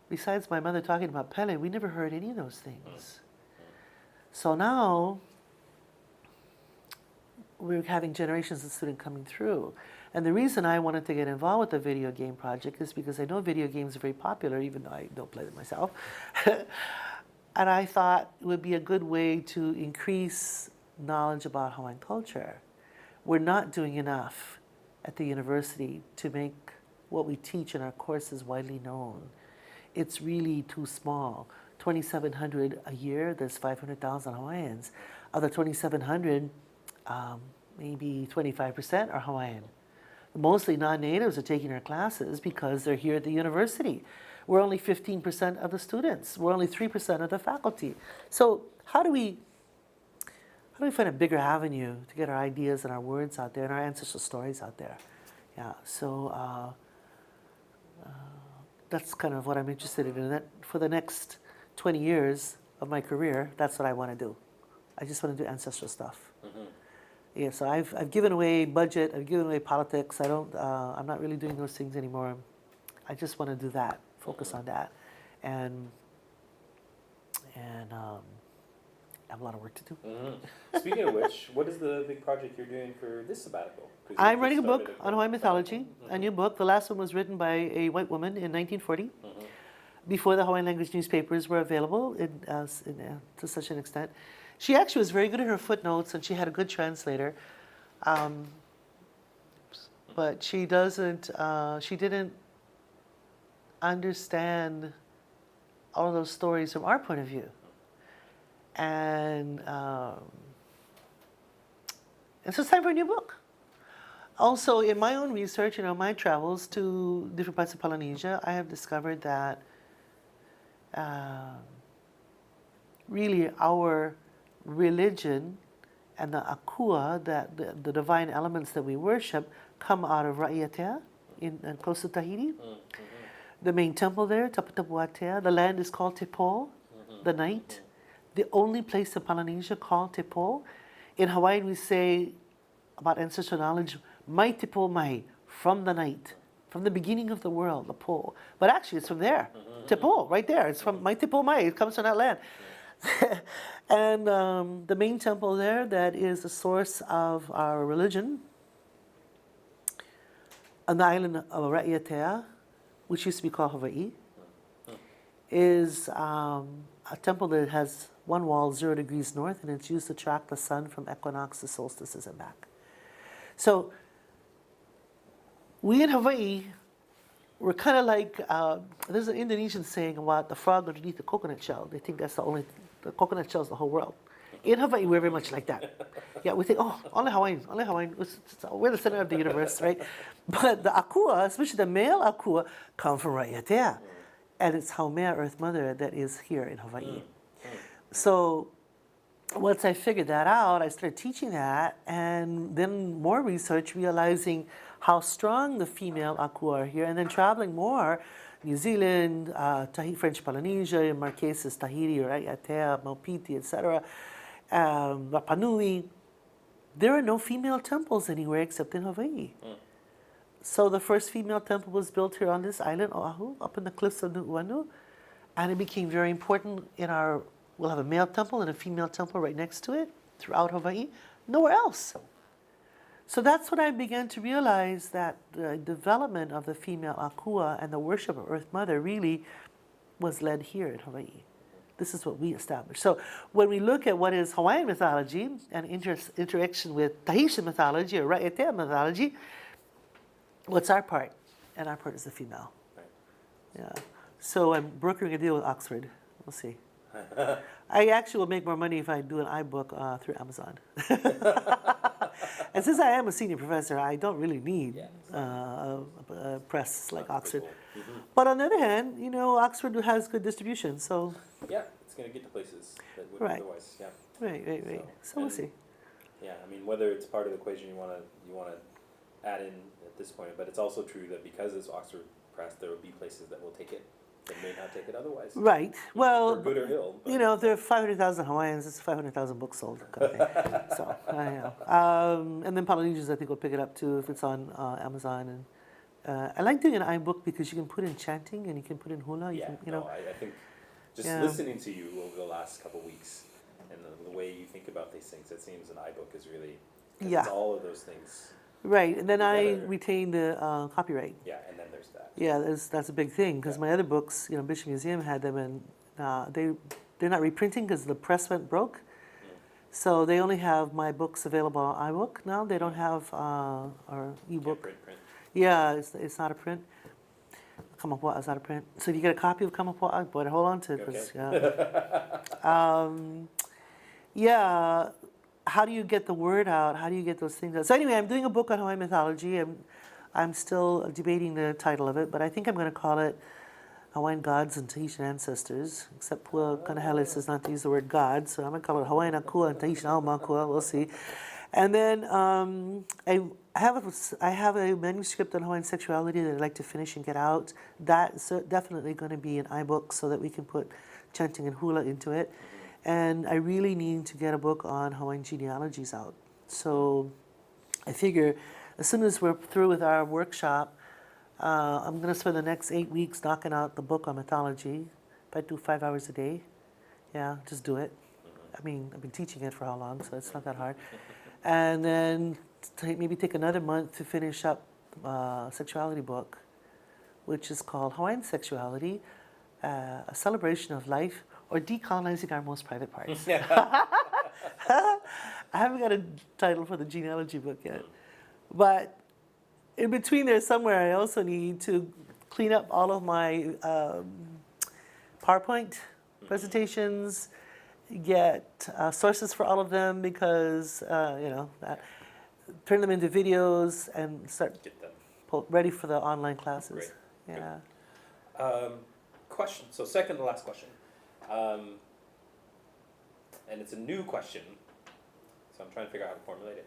besides my mother talking about Pele, we never heard any of those things. So now, we're having generations of students coming through. And the reason I wanted to get involved with the video game project is because I know video games are very popular, even though I don't play them myself. And I thought it would be a good way to increase knowledge about Hawaiian culture. We're not doing enough at the university to make what we teach in our courses widely known. It's really too small. 2,700 a year, there's 500,000 Hawaiians. Of the 2,700, maybe 25% are Hawaiian. Mostly non-natives are taking our classes because they're here at the university. We're only 15% of the students. We're only 3% of the faculty. So how do we how do we find a bigger avenue to get our ideas and our words out there and our ancestral stories out there? Yeah, so that's kind of what I'm interested in. And that for the next 20 years of my career, that's what I want to do. I just want to do ancestral stuff. Mm-hmm. Yeah, so I've given away budget, I've given away politics. I'm not really doing those things anymore. I just want to do that, focus on that, and have a lot of work to do. Mm-hmm. Speaking of which, what is the big project you're doing for this sabbatical? 'Cause you I'm just writing a book started on Hawaiian mythology, Mm-hmm. a new book. The last one was written by a white woman in 1940, Mm-hmm. before the Hawaiian language newspapers were available to such an extent. She actually was very good at her footnotes, and she had a good translator. But she didn't understand all of those stories from our point of view. And so it's time for a new book. Also, in my own research, my travels to different parts of Polynesia, I have discovered that really our religion and the akua, that the divine elements that we worship, come out of Ra'iatea in close to Tahiti. Mm-hmm. The main temple there, Taputapuatea, the land is called Te Po, the night. The only place in Polynesia called Te Po. In Hawaiian we say about ancestral knowledge, Mai Te Po Mai, from the night, from the beginning of the world, the Po. But actually it's from there, Te Po, right there. It's from Mai Te Po Mai, it comes from that land. And the main temple there, that is the source of our religion, on the island of Ra'iatea, which used to be called Hawaii, is a temple that has one wall 0 degrees north, and it's used to track the sun from equinox to solstices and back. So we in Hawaii, we're kind of like, there's an Indonesian saying about the frog underneath the coconut shell. They think that's the coconut shell is the whole world. In Hawaii, we're very much like that. Yeah, we think, oh, only Hawaiians. We're the center of the universe, right? But the akua, especially the male akua, come from Ra'iatea. And it's Haumea, Earth Mother, that is here in Hawaii. So once I figured that out, I started teaching that, and then more research, realizing how strong the female akua are here, and then traveling more, New Zealand, French Polynesia, in Marquesas, Tahiti, Ra'iatea, Maupiti, etc., Rapa Nui. There are no female temples anywhere except in Hawaii. So the first female temple was built here on this island, Oahu, up in the cliffs of Nu'uanu, and it became very important we'll have a male temple and a female temple right next to it throughout Hawaii, nowhere else. So that's when I began to realize that the development of the female akua and the worship of Earth Mother really was led here in Hawaii. This is what we established. So when we look at what is Hawaiian mythology and interaction with Tahitian mythology or Ra'iatea mythology, what's our part? And our part is the female. Right. Yeah. So I'm brokering a deal with Oxford. We'll see. I actually will make more money if I do an iBook through Amazon. And since I am a senior professor, I don't really need a press like Oxford. Cool. Mm-hmm. But on the other hand, Oxford has good distribution, so. Yeah, it's going to get to places that wouldn't Right. otherwise. Yeah. Right. So we'll see. Yeah, I mean, whether it's part of the equation you want to add in at this point, but it's also true that because it's Oxford Press, there will be places that will take it that may not take it otherwise. Right. Well, For good or ill. But if there are 500,000 Hawaiians, it's 500,000 books sold. Kind of thing. So, I know. And then Polynesians, I think, will pick it up too if it's on Amazon. And I like doing an iBook because you can put in chanting and you can put in hula. I think just listening to you over the last couple of weeks and the way you think about these things, it seems an iBook is really, it's all of those things. Right, and then I together. retain the copyright. Yeah, and then there's that. Yeah, that's a big thing because my other books, Bishop Museum had them, and they're not reprinting because the press went broke. So they only have my books available on iBook now. They don't have our ebook. Print. Yeah, it's not a print. Kamapua'a is not a print. So if you get a copy of Kamapua'a, better hold on to it. 'Cause, yeah. How do you get the word out? How do you get those things out? So anyway, I'm doing a book on Hawaiian mythology. I'm still debating the title of it, but I think I'm going to call it Hawaiian gods and Tahitian ancestors, except Pua Kanahele says not to use the word God, so I'm going to call it Hawaiian Akua and Tahitian Aumakua, we'll see. And then I have a manuscript on Hawaiian sexuality that I'd like to finish and get out. That's definitely going to be an iBook so that we can put chanting and hula into it. And I really need to get a book on Hawaiian genealogies out. So I figure as soon as we're through with our workshop, I'm going to spend the next 8 weeks knocking out the book on mythology. If I do 5 hours a day, yeah, just do it. I mean, I've been teaching it for how long, so it's not that hard. And then maybe take another month to finish up a sexuality book, which is called Hawaiian Sexuality, a celebration of life or decolonizing our most private parts. I haven't got a title for the genealogy book yet. But in between there somewhere, I also need to clean up all of my PowerPoint presentations, get sources for all of them because, turn them into videos and start Get them. ready for the online classes. Great. Yeah. Question. So second to last question. And it's a new question, so I'm trying to figure out how to formulate it.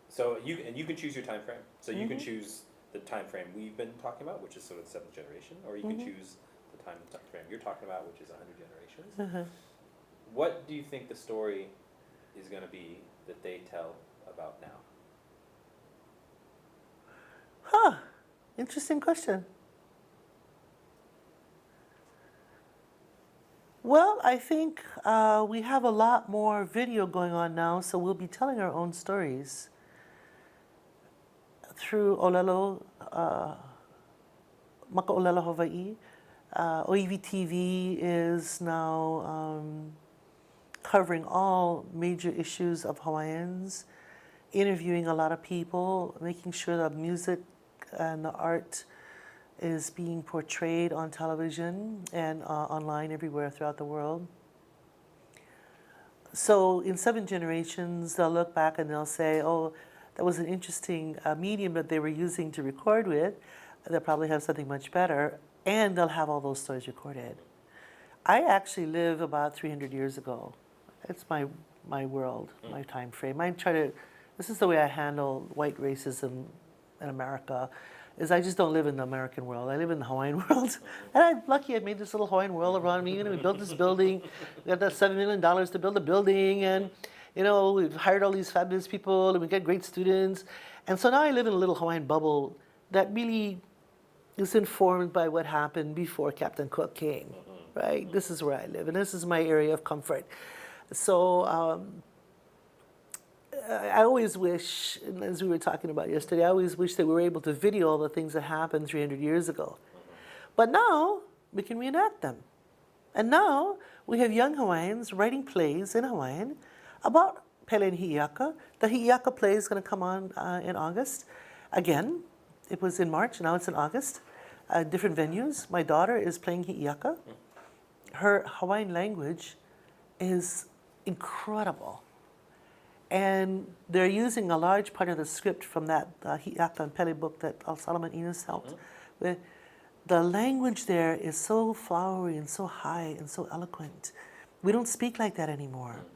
So you can choose your time frame. So you can choose the time frame we've been talking about, which is sort of the 7th generation, or you can choose the time frame you're talking about, which is 100 generations. What do you think the story is going to be that they tell about now? Interesting question. Well, I think we have a lot more video going on now, so we'll be telling our own stories through Olelo, Maka Olelo Hawaii. OEV TV is now covering all major issues of Hawaiians, interviewing a lot of people, making sure that music and the art is being portrayed on television and online everywhere throughout the world. So in 7 generations, they'll look back and they'll say, oh, that was an interesting medium that they were using to record with. They'll probably have something much better, and they'll have all those stories recorded. I actually live about 300 years ago. It's my world, my time frame. This is the way I handle white racism in America, is I just don't live in the American world. I live in the Hawaiian world. And I'm lucky I made this little Hawaiian world around me. We built this building. We got that $7 million to build a building. And, we've hired all these fabulous people and we get great students. And so now I live in a little Hawaiian bubble that really is informed by what happened before Captain Cook came, right? This is where I live and this is my area of comfort. So I always wish, as we were talking about yesterday, I always wish that we were able to video all the things that happened 300 years ago. But now we can reenact them. And now we have young Hawaiians writing plays in Hawaiian about Pele and Hi'iaka. The Hi'iaka play is going to come on in August. Again, it was in March, now it's in August. Different venues. My daughter is playing Hi'iaka. Her Hawaiian language is incredible. And they're using a large part of the script from that Hi'iaka and Pele book that Solomon Enos helped with. The language there is so flowery and so high and so eloquent. We don't speak like that anymore.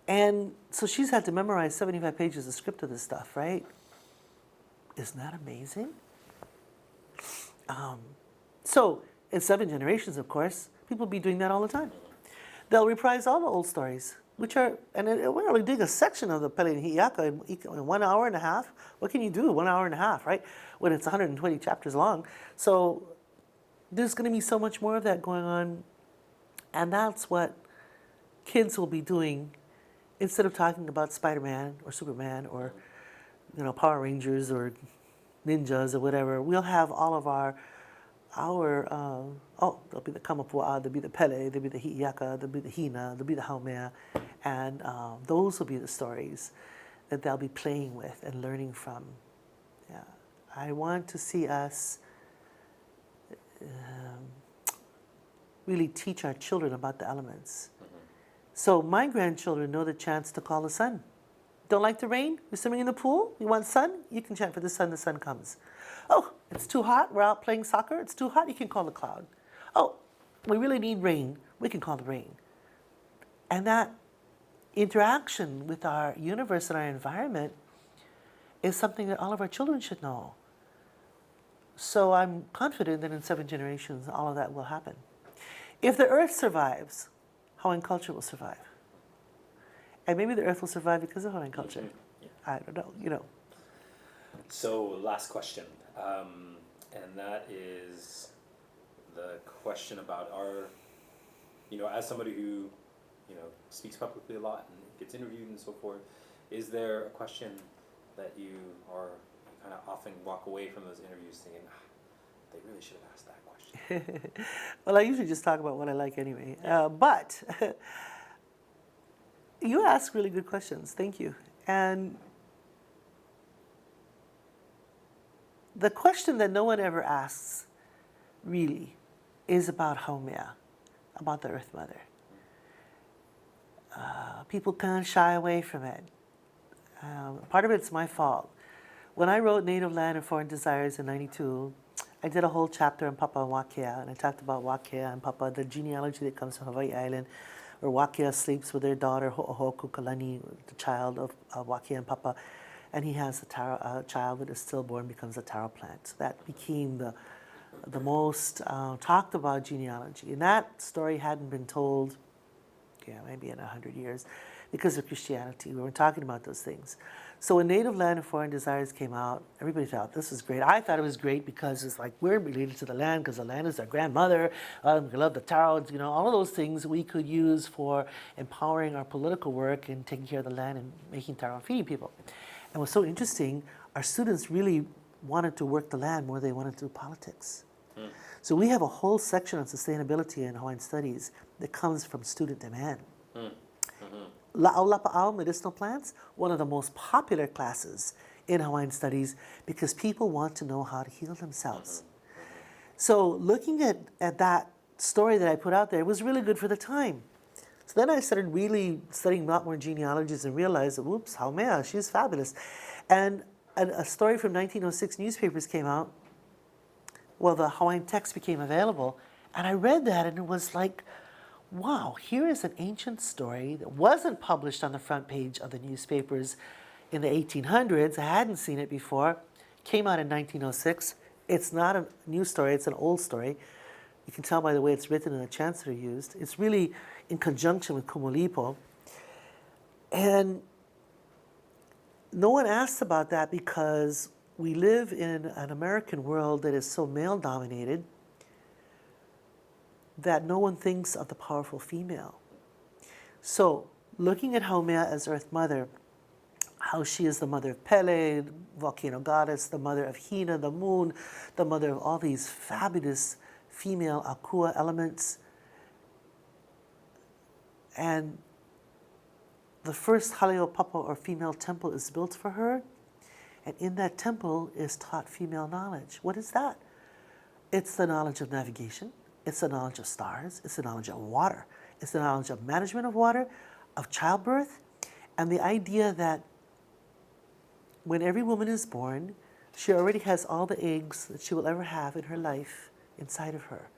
And so she's had to memorize 75 pages of script of this stuff, right? Isn't that amazing? So in 7 generations, of course, people will be doing that all the time. They'll reprise all the old stories, which are, and we're only doing a section of the Pele and Hi'iaka in 1 hour and a half. What can you do in 1 hour and a half, right? When it's 120 chapters long. So there's going to be so much more of that going on. And that's what kids will be doing instead of talking about Spider-Man or Superman or, Power Rangers or ninjas or whatever. We'll have all of there'll be the Kamapua, there'll be the Pele, there'll be the Hi'iaka, there'll be the Hina, there'll be the Haumea, and those will be the stories that they'll be playing with and learning from. Yeah, I want to see us really teach our children about the elements. So my grandchildren know the chants to call the sun. Don't like the rain? You're swimming in the pool? You want sun? You can chant for the sun comes. Oh, it's too hot, we're out playing soccer, it's too hot, you can call the cloud. oh, we really need rain, we can call the rain. And that interaction with our universe and our environment is something that all of our children should know. So I'm confident that in 7 generations, all of that will happen. If the earth survives, Hawaiian culture will survive. And maybe the earth will survive because of Hawaiian culture. Yeah. I don't know, you know. So last question, and that is the question about our, as somebody who, speaks publicly a lot and gets interviewed and so forth, is there a question that you kind of often walk away from those interviews thinking, they really should have asked that question? Well, I usually just talk about what I like anyway. But you ask really good questions. Thank you. And the question that no one ever asks, really, is about Haumea, about the Earth Mother. People kind of shy away from it. Part of it's my fault. When I wrote Native Land and Foreign Desires in '92, I did a whole chapter on Papa and Wakea, and I talked about Wakea and Papa, the genealogy that comes from Hawaii Island, where Wakea sleeps with their daughter, Kamakakūokalani, the child of Wakea and Papa, and he has a child that is stillborn, becomes a taro plant. So that became the most talked about genealogy. And that story hadn't been told, maybe in 100 years, because of Christianity. We weren't talking about those things. So when Native Land and Foreign Desires came out, everybody thought this was great. I thought it was great because it's like we're related to the land because the land is our grandmother. We love the taro, all of those things we could use for empowering our political work and taking care of the land and making taro and feeding people. And what's so interesting, our students really wanted to work the land more than they wanted to do politics. So we have a whole section on sustainability in Hawaiian studies that comes from student demand. La'aulapa'au, medicinal plants, one of the most popular classes in Hawaiian studies because people want to know how to heal themselves. So looking at that story that I put out there was really good for the time. So then I started really studying a lot more genealogies and realized that, whoops, Haumea, she's fabulous. And a story from 1906 newspapers came out. Well, the Hawaiian text became available, and I read that and it was like, wow, here is an ancient story that wasn't published on the front page of the newspapers in the 1800s. I hadn't seen it before. Came out in 1906. It's not a new story, it's an old story. You can tell by the way it's written and the chants that are used. It's really in conjunction with Kumulipo. And no one asks about that because we live in an American world that is so male-dominated that no one thinks of the powerful female. So, looking at Haumea as Earth Mother, how she is the mother of Pele, volcano goddess, the mother of Hina, the moon, the mother of all these fabulous female akua elements. And the first Haleo Papa, or female temple, is built for her. And in that temple is taught female knowledge. What is that? It's the knowledge of navigation. It's the knowledge of stars. It's the knowledge of water. It's the knowledge of management of water, of childbirth, and the idea that when every woman is born, she already has all the eggs that she will ever have in her life inside of her.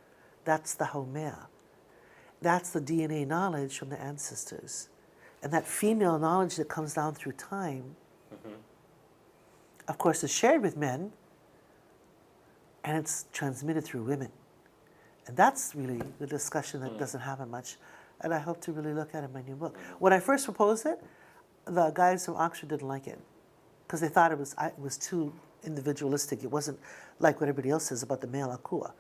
That's the Haumea. That's the DNA knowledge from the ancestors. And that female knowledge that comes down through time, of course, is shared with men, and it's transmitted through women. And that's really the discussion that doesn't happen much, and I hope to really look at in my new book. When I first proposed it, the guys from Oxford didn't like it, because they thought it was too individualistic. It wasn't like what everybody else says about the male akua.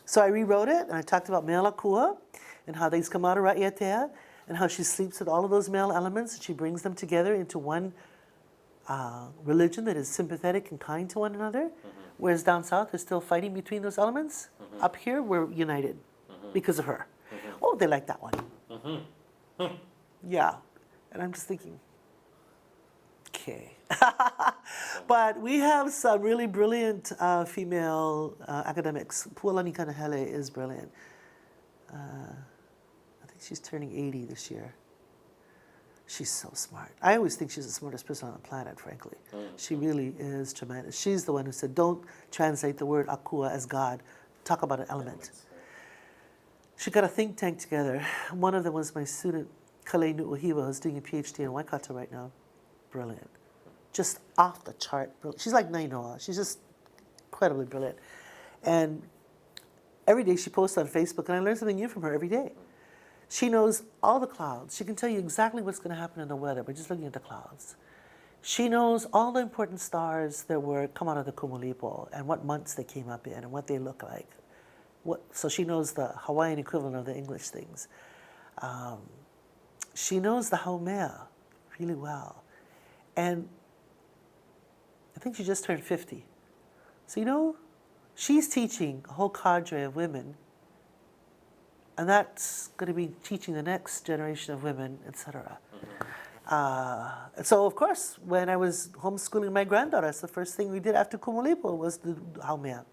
So I rewrote it, and I talked about male akua, and how these come out of Ra'ietea, and how she sleeps with all of those male elements, and she brings them together into one religion that is sympathetic and kind to one another, whereas down south they're still fighting between those elements. Up here we're united because of her. Oh, they like that one. Yeah, and I'm just thinking, okay. But we have some really brilliant female academics. Pualani Kanahele is brilliant. I think she's turning 80 this year. She's so smart. I always think she's the smartest person on the planet, frankly. She really is tremendous. She's the one who said, don't translate the word akua as God. Talk about an element. she got a think tank together. One of them was my student, Kamakakūokalani, who's doing a PhD in Waikato right now. Brilliant. Just off the chart. She's like Mānoa. She's just incredibly brilliant. And every day she posts on Facebook, and I learn something new from her every day. She knows all the clouds. She can tell you exactly what's going to happen in the weather by just looking at the clouds. She knows all the important stars that come out of the kumulipo and what months they came up in and what they look like. So she knows the Hawaiian equivalent of the English things. She knows the Haumea really well. And I think she just turned 50. So, she's teaching a whole cadre of women, and that's going to be teaching the next generation of women, etc. So, of course, when I was homeschooling my granddaughters, the first thing we did after Kumulipo was the Haumea.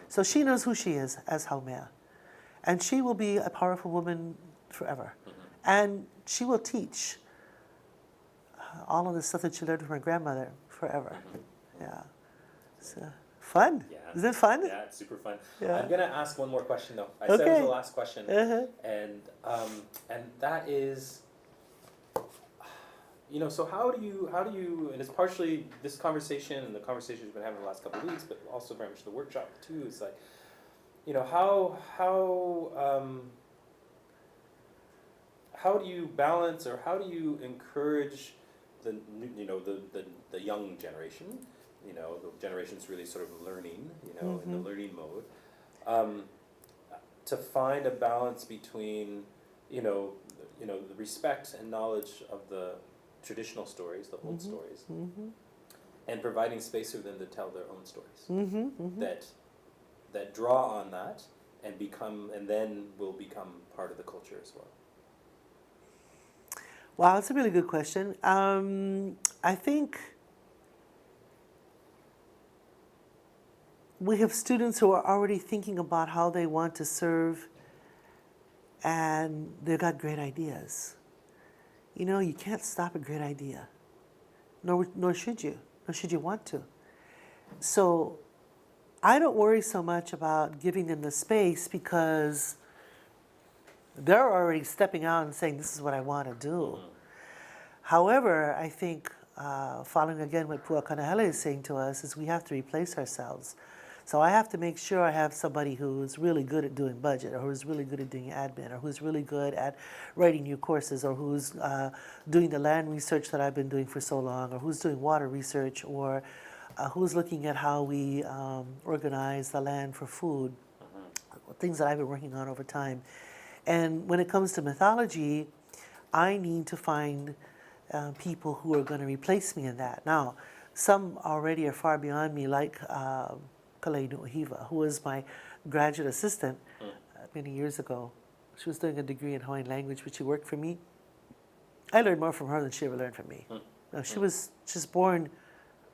So she knows who she is as Haumea. And she will be a powerful woman forever. And she will teach all of the stuff that she learned from her grandmother forever. Yeah. So, fun. Yeah. Isn't it fun? Yeah, it's super fun. Yeah. I'm gonna ask one more question though. I said it was the last question, and that is, so how do you, and it's partially this conversation and the conversation we've been having the last couple of weeks, but also very much the workshop too. It's like, how do you balance, or how do you encourage the young generation, the generation's really sort of learning, in the learning mode, to find a balance between, the respect and knowledge of the traditional stories, the old stories, and providing space for them to tell their own stories that draw on that and then will become part of the culture as well. Wow, that's a really good question. I think we have students who are already thinking about how they want to serve, and they've got great ideas. You can't stop a great idea, nor should you want to. So I don't worry so much about giving them the space, because they're already stepping out and saying, this is what I want to do. However, I think, following again what Pua Kanahele is saying to us, is we have to replace ourselves. So I have to make sure I have somebody who's really good at doing budget, or who's really good at doing admin, or who's really good at writing new courses, or who's doing the land research that I've been doing for so long, or who's doing water research, or who's looking at how we organize the land for food, things that I've been working on over time. And when it comes to mythology, I need to find people who are going to replace me in that. Now, some already are far beyond me, like Lilikalā, who was my graduate assistant many years ago. She was doing a degree in Hawaiian language, but she worked for me. I learned more from her than she ever learned from me. No, she's born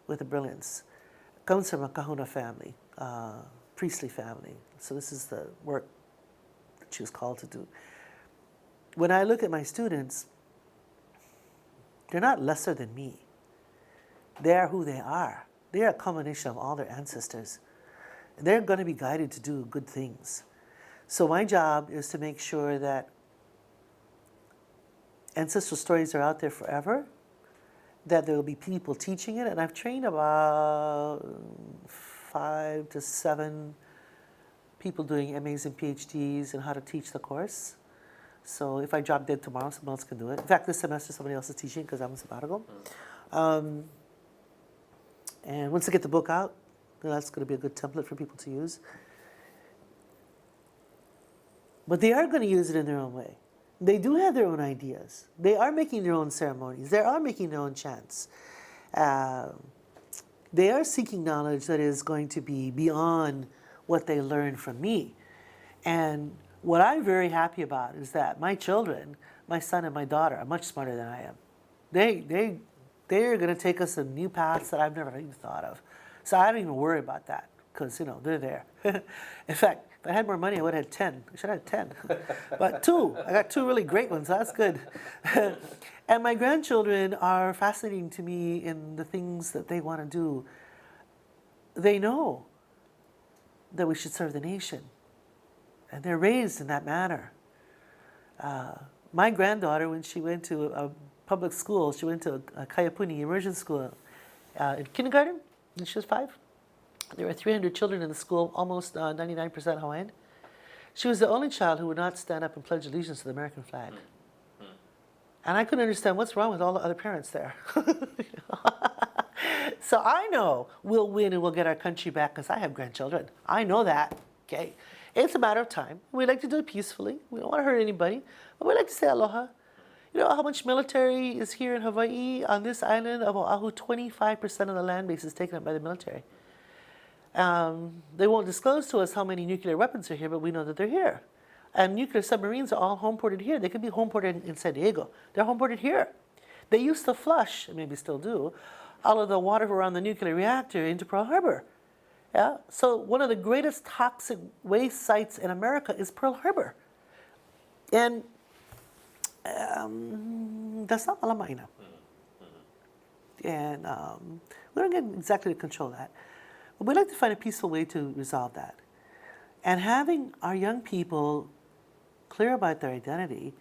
with a brilliance. Comes from a kahuna family, priestly family. So this is the work that she was called to do. When I look at my students, they're not lesser than me. They are who they are. They are a combination of all their ancestors. They're going to be guided to do good things. So my job is to make sure that ancestral stories are out there forever, that there will be people teaching it, and I've trained about 5 to 7 people doing MAs and PhDs in how to teach the course. So if I drop dead tomorrow, someone else can do it. In fact, this semester somebody else is teaching because I'm a sabbatical. And once I get the book out, that's going to be a good template for people to use. But they are going to use it in their own way. They do have their own ideas. They are making their own ceremonies. They are making their own chants. They are seeking knowledge that is going to be beyond what they learned from me. And what I'm very happy about is that my children, my son and my daughter, are much smarter than I am. They're going to take us in new paths that I've never even thought of. So I don't even worry about that, because, they're there. In fact, if I had more money, I would have had 10. I should have had 10. But 2. I got 2 really great ones. That's good. And my grandchildren are fascinating to me in the things that they want to do. They know that we should serve the nation. and they're raised in that manner. My granddaughter, when she went to a public school, she went to a Kaiapuni immersion school in kindergarten when she was 5. There were 300 children in the school, almost 99% Hawaiian. She was the only child who would not stand up and pledge allegiance to the American flag. And I couldn't understand what's wrong with all the other parents there. So I know we'll win and we'll get our country back because I have grandchildren. I know that, okay? It's a matter of time. We like to do it peacefully. We don't want to hurt anybody, but we like to say aloha. You know how much military is here in Hawaii? On this island of Oahu, 25% of the land base is taken up by the military. They won't disclose to us how many nuclear weapons are here, but we know that they're here. And nuclear submarines are all homeported here. They could be homeported in San Diego. They're homeported here. They used to flush, and maybe still do, all of the water around the nuclear reactor into Pearl Harbor. Yeah? So one of the greatest toxic waste sites in America is Pearl Harbor. And that's not malamaina. And we don't get exactly to control that. But we'd like to find a peaceful way to resolve that. And having our young people clear about their identity,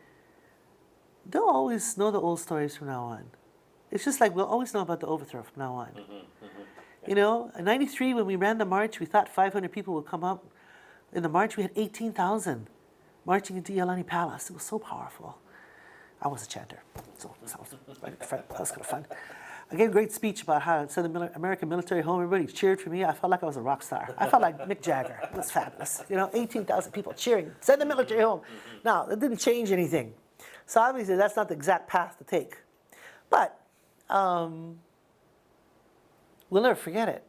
they'll always know the old stories from now on. It's just like we'll always know about the overthrow from now on. You know, in '93 when we ran the march, we thought 500 people would come up. In the march, we had 18,000 marching into Iolani Palace. It was so powerful. I was a chanter, so that was kind of fun. I gave a great speech about how I'd send the American military home. Everybody cheered for me. I felt like I was a rock star. I felt like Mick Jagger. It was fabulous. You know, 18,000 people cheering, send the military home. Now, that didn't change anything. So obviously, that's not the exact path to take. But we'll never forget it.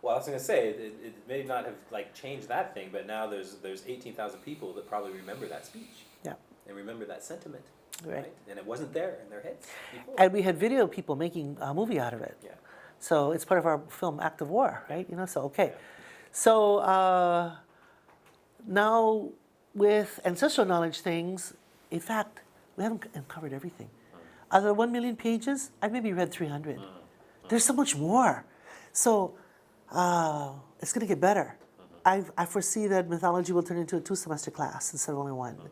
Well, I was going to say, it may not have like changed that thing, but now there's 18,000 people that probably remember that speech. Yeah. And remember that sentiment. Right. And it wasn't there in their heads before. And we had video people making a movie out of it. Yeah. So it's part of our film Act of War, right? You know, so okay. Yeah. So now with ancestral knowledge things, in fact, we haven't covered everything. Out of the 1 million pages, I've maybe read 300. There's so much more. So it's going to get better. I foresee that mythology will turn into a 2-semester class instead of only 1.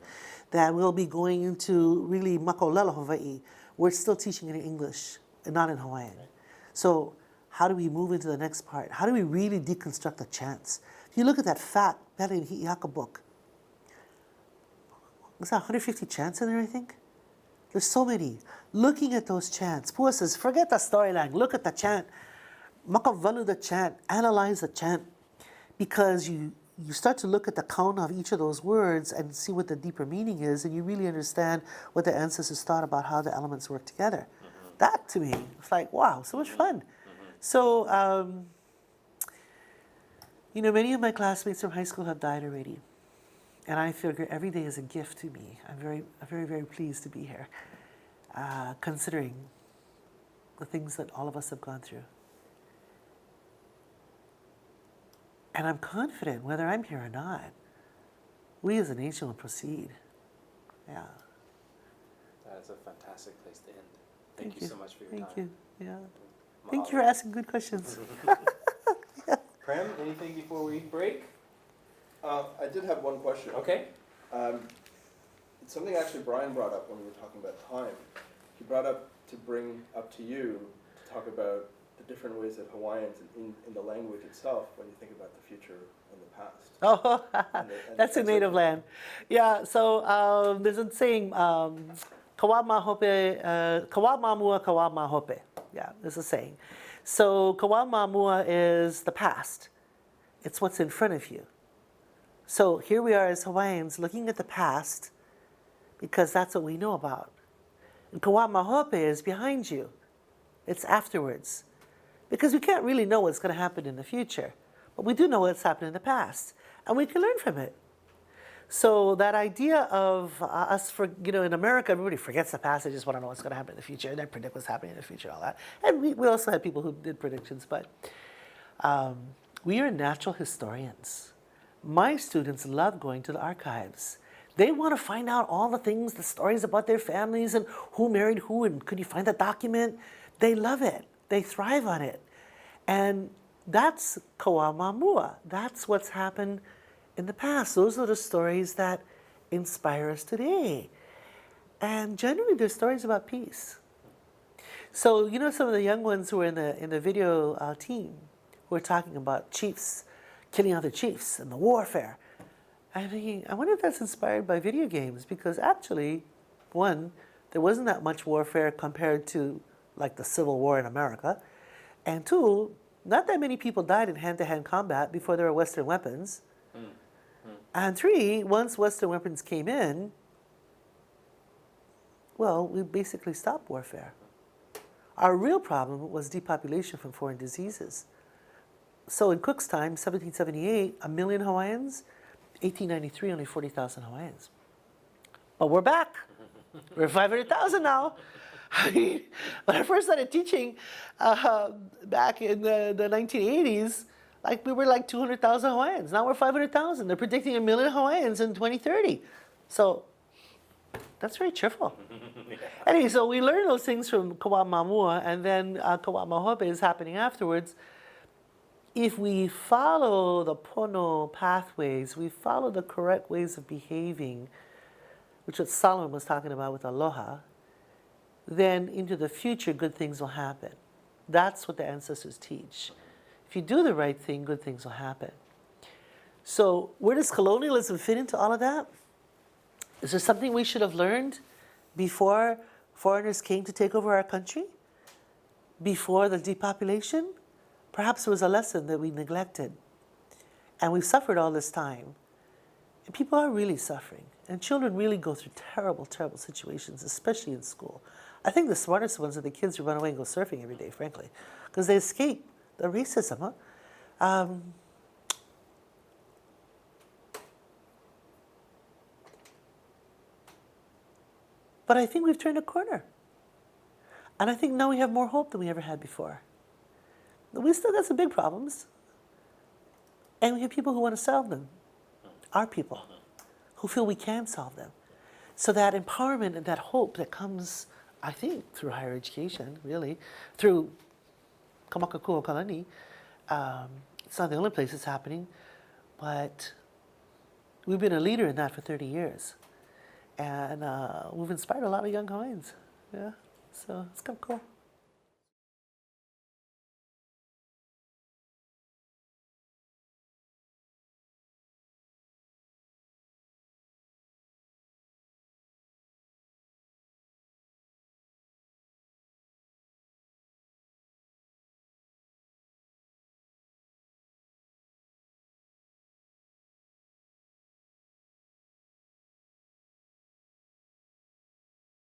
That we'll be going into really makolelo Hawaii. We're still teaching it in English and not in Hawaiian. So how do we move into the next part? How do we really deconstruct the chants? If you look at that fat Pele and Hi'iaka book, was that 150 chants in there, I think? There's so many. Looking at those chants. Pua says, forget the storyline. Look at the chant. Makavalu the chant. Analyze the chant. Because you start to look at the count of each of those words and see what the deeper meaning is, and you really understand what the ancestors thought about how the elements work together. That, to me, was like, wow, so much fun. So, you know, many of my classmates from high school have died already. And I figure every day is a gift to me. I'm very, very pleased to be here, considering the things that all of us have gone through. And I'm confident, whether I'm here or not, we as a nation will proceed. Yeah. That is a fantastic place to end. Thank you so much for your time. Thank you. Yeah. Mahalo. Thank you for asking good questions. Prem, anything before we break? I did have one question. Okay. It's something actually Brian brought up when we were talking about time. He brought up to bring up to you to talk about the different ways that Hawaiians in the language itself, when you think about the future and the past. Oh, and that's a native land. Yeah, so there's a saying, kawama mua, kawama hope. Yeah, there's a saying. So kawama mua is the past. It's what's in front of you. So here we are as Hawaiians looking at the past because that's what we know about. And kawama hope is behind you. It's afterwards. Because we can't really know what's going to happen in the future. But we do know what's happened in the past. And we can learn from it. So that idea of us, in America, everybody forgets the past. They just want to know what's going to happen in the future. And they predict what's happening in the future and all that. And we also had people who did predictions. But we are natural historians. My students love going to the archives. They want to find out all the things, the stories about their families and who married who and could you find that document. They love it. They thrive on it. And that's kawama mua. That's what's happened in the past. Those are the stories that inspire us today. And generally, they're stories about peace. So, you know, some of the young ones who were in the video team who were talking about chiefs, killing other chiefs and the warfare. I'm thinking, I wonder if that's inspired by video games, because actually, one, there wasn't that much warfare compared to like the Civil War in America. And two, not that many people died in hand-to-hand combat before there were Western weapons. And three, once Western weapons came in, well, we basically stopped warfare. Our real problem was depopulation from foreign diseases. So in Cook's time, 1778, 1 million Hawaiians, 1893, only 40,000 Hawaiians. But we're back. We're 500,000 now. I mean, when I first started teaching back in the 1980s, like we were like 200,000 Hawaiians. Now we're 500,000. They're predicting 1 million Hawaiians in 2030. So that's very cheerful. Anyway, so we learn those things from Kawamamua, and then Kawamahope is happening afterwards. If we follow the pono pathways, we follow the correct ways of behaving, which what Solomon was talking about with aloha, then into the future, good things will happen. That's what the ancestors teach. If you do the right thing, good things will happen. So where does colonialism fit into all of that? Is there something we should have learned before foreigners came to take over our country? Before the depopulation? Perhaps it was a lesson that we neglected. And we've suffered all this time. And people are really suffering. And children really go through terrible, terrible situations, especially in school. I think the smartest ones are the kids who run away and go surfing every day, frankly, because they escape the racism. But I think we've turned a corner. And I think now we have more hope than we ever had before. We still got some big problems. And we have people who want to solve them. Our people, who feel we can solve them. So that empowerment and that hope that comes, I think, through higher education, really, through Kamakakūokalani. It's not the only place it's happening, but we've been a leader in that for 30 years. And we've inspired a lot of young Hawaiians. Yeah, so it's kind of cool.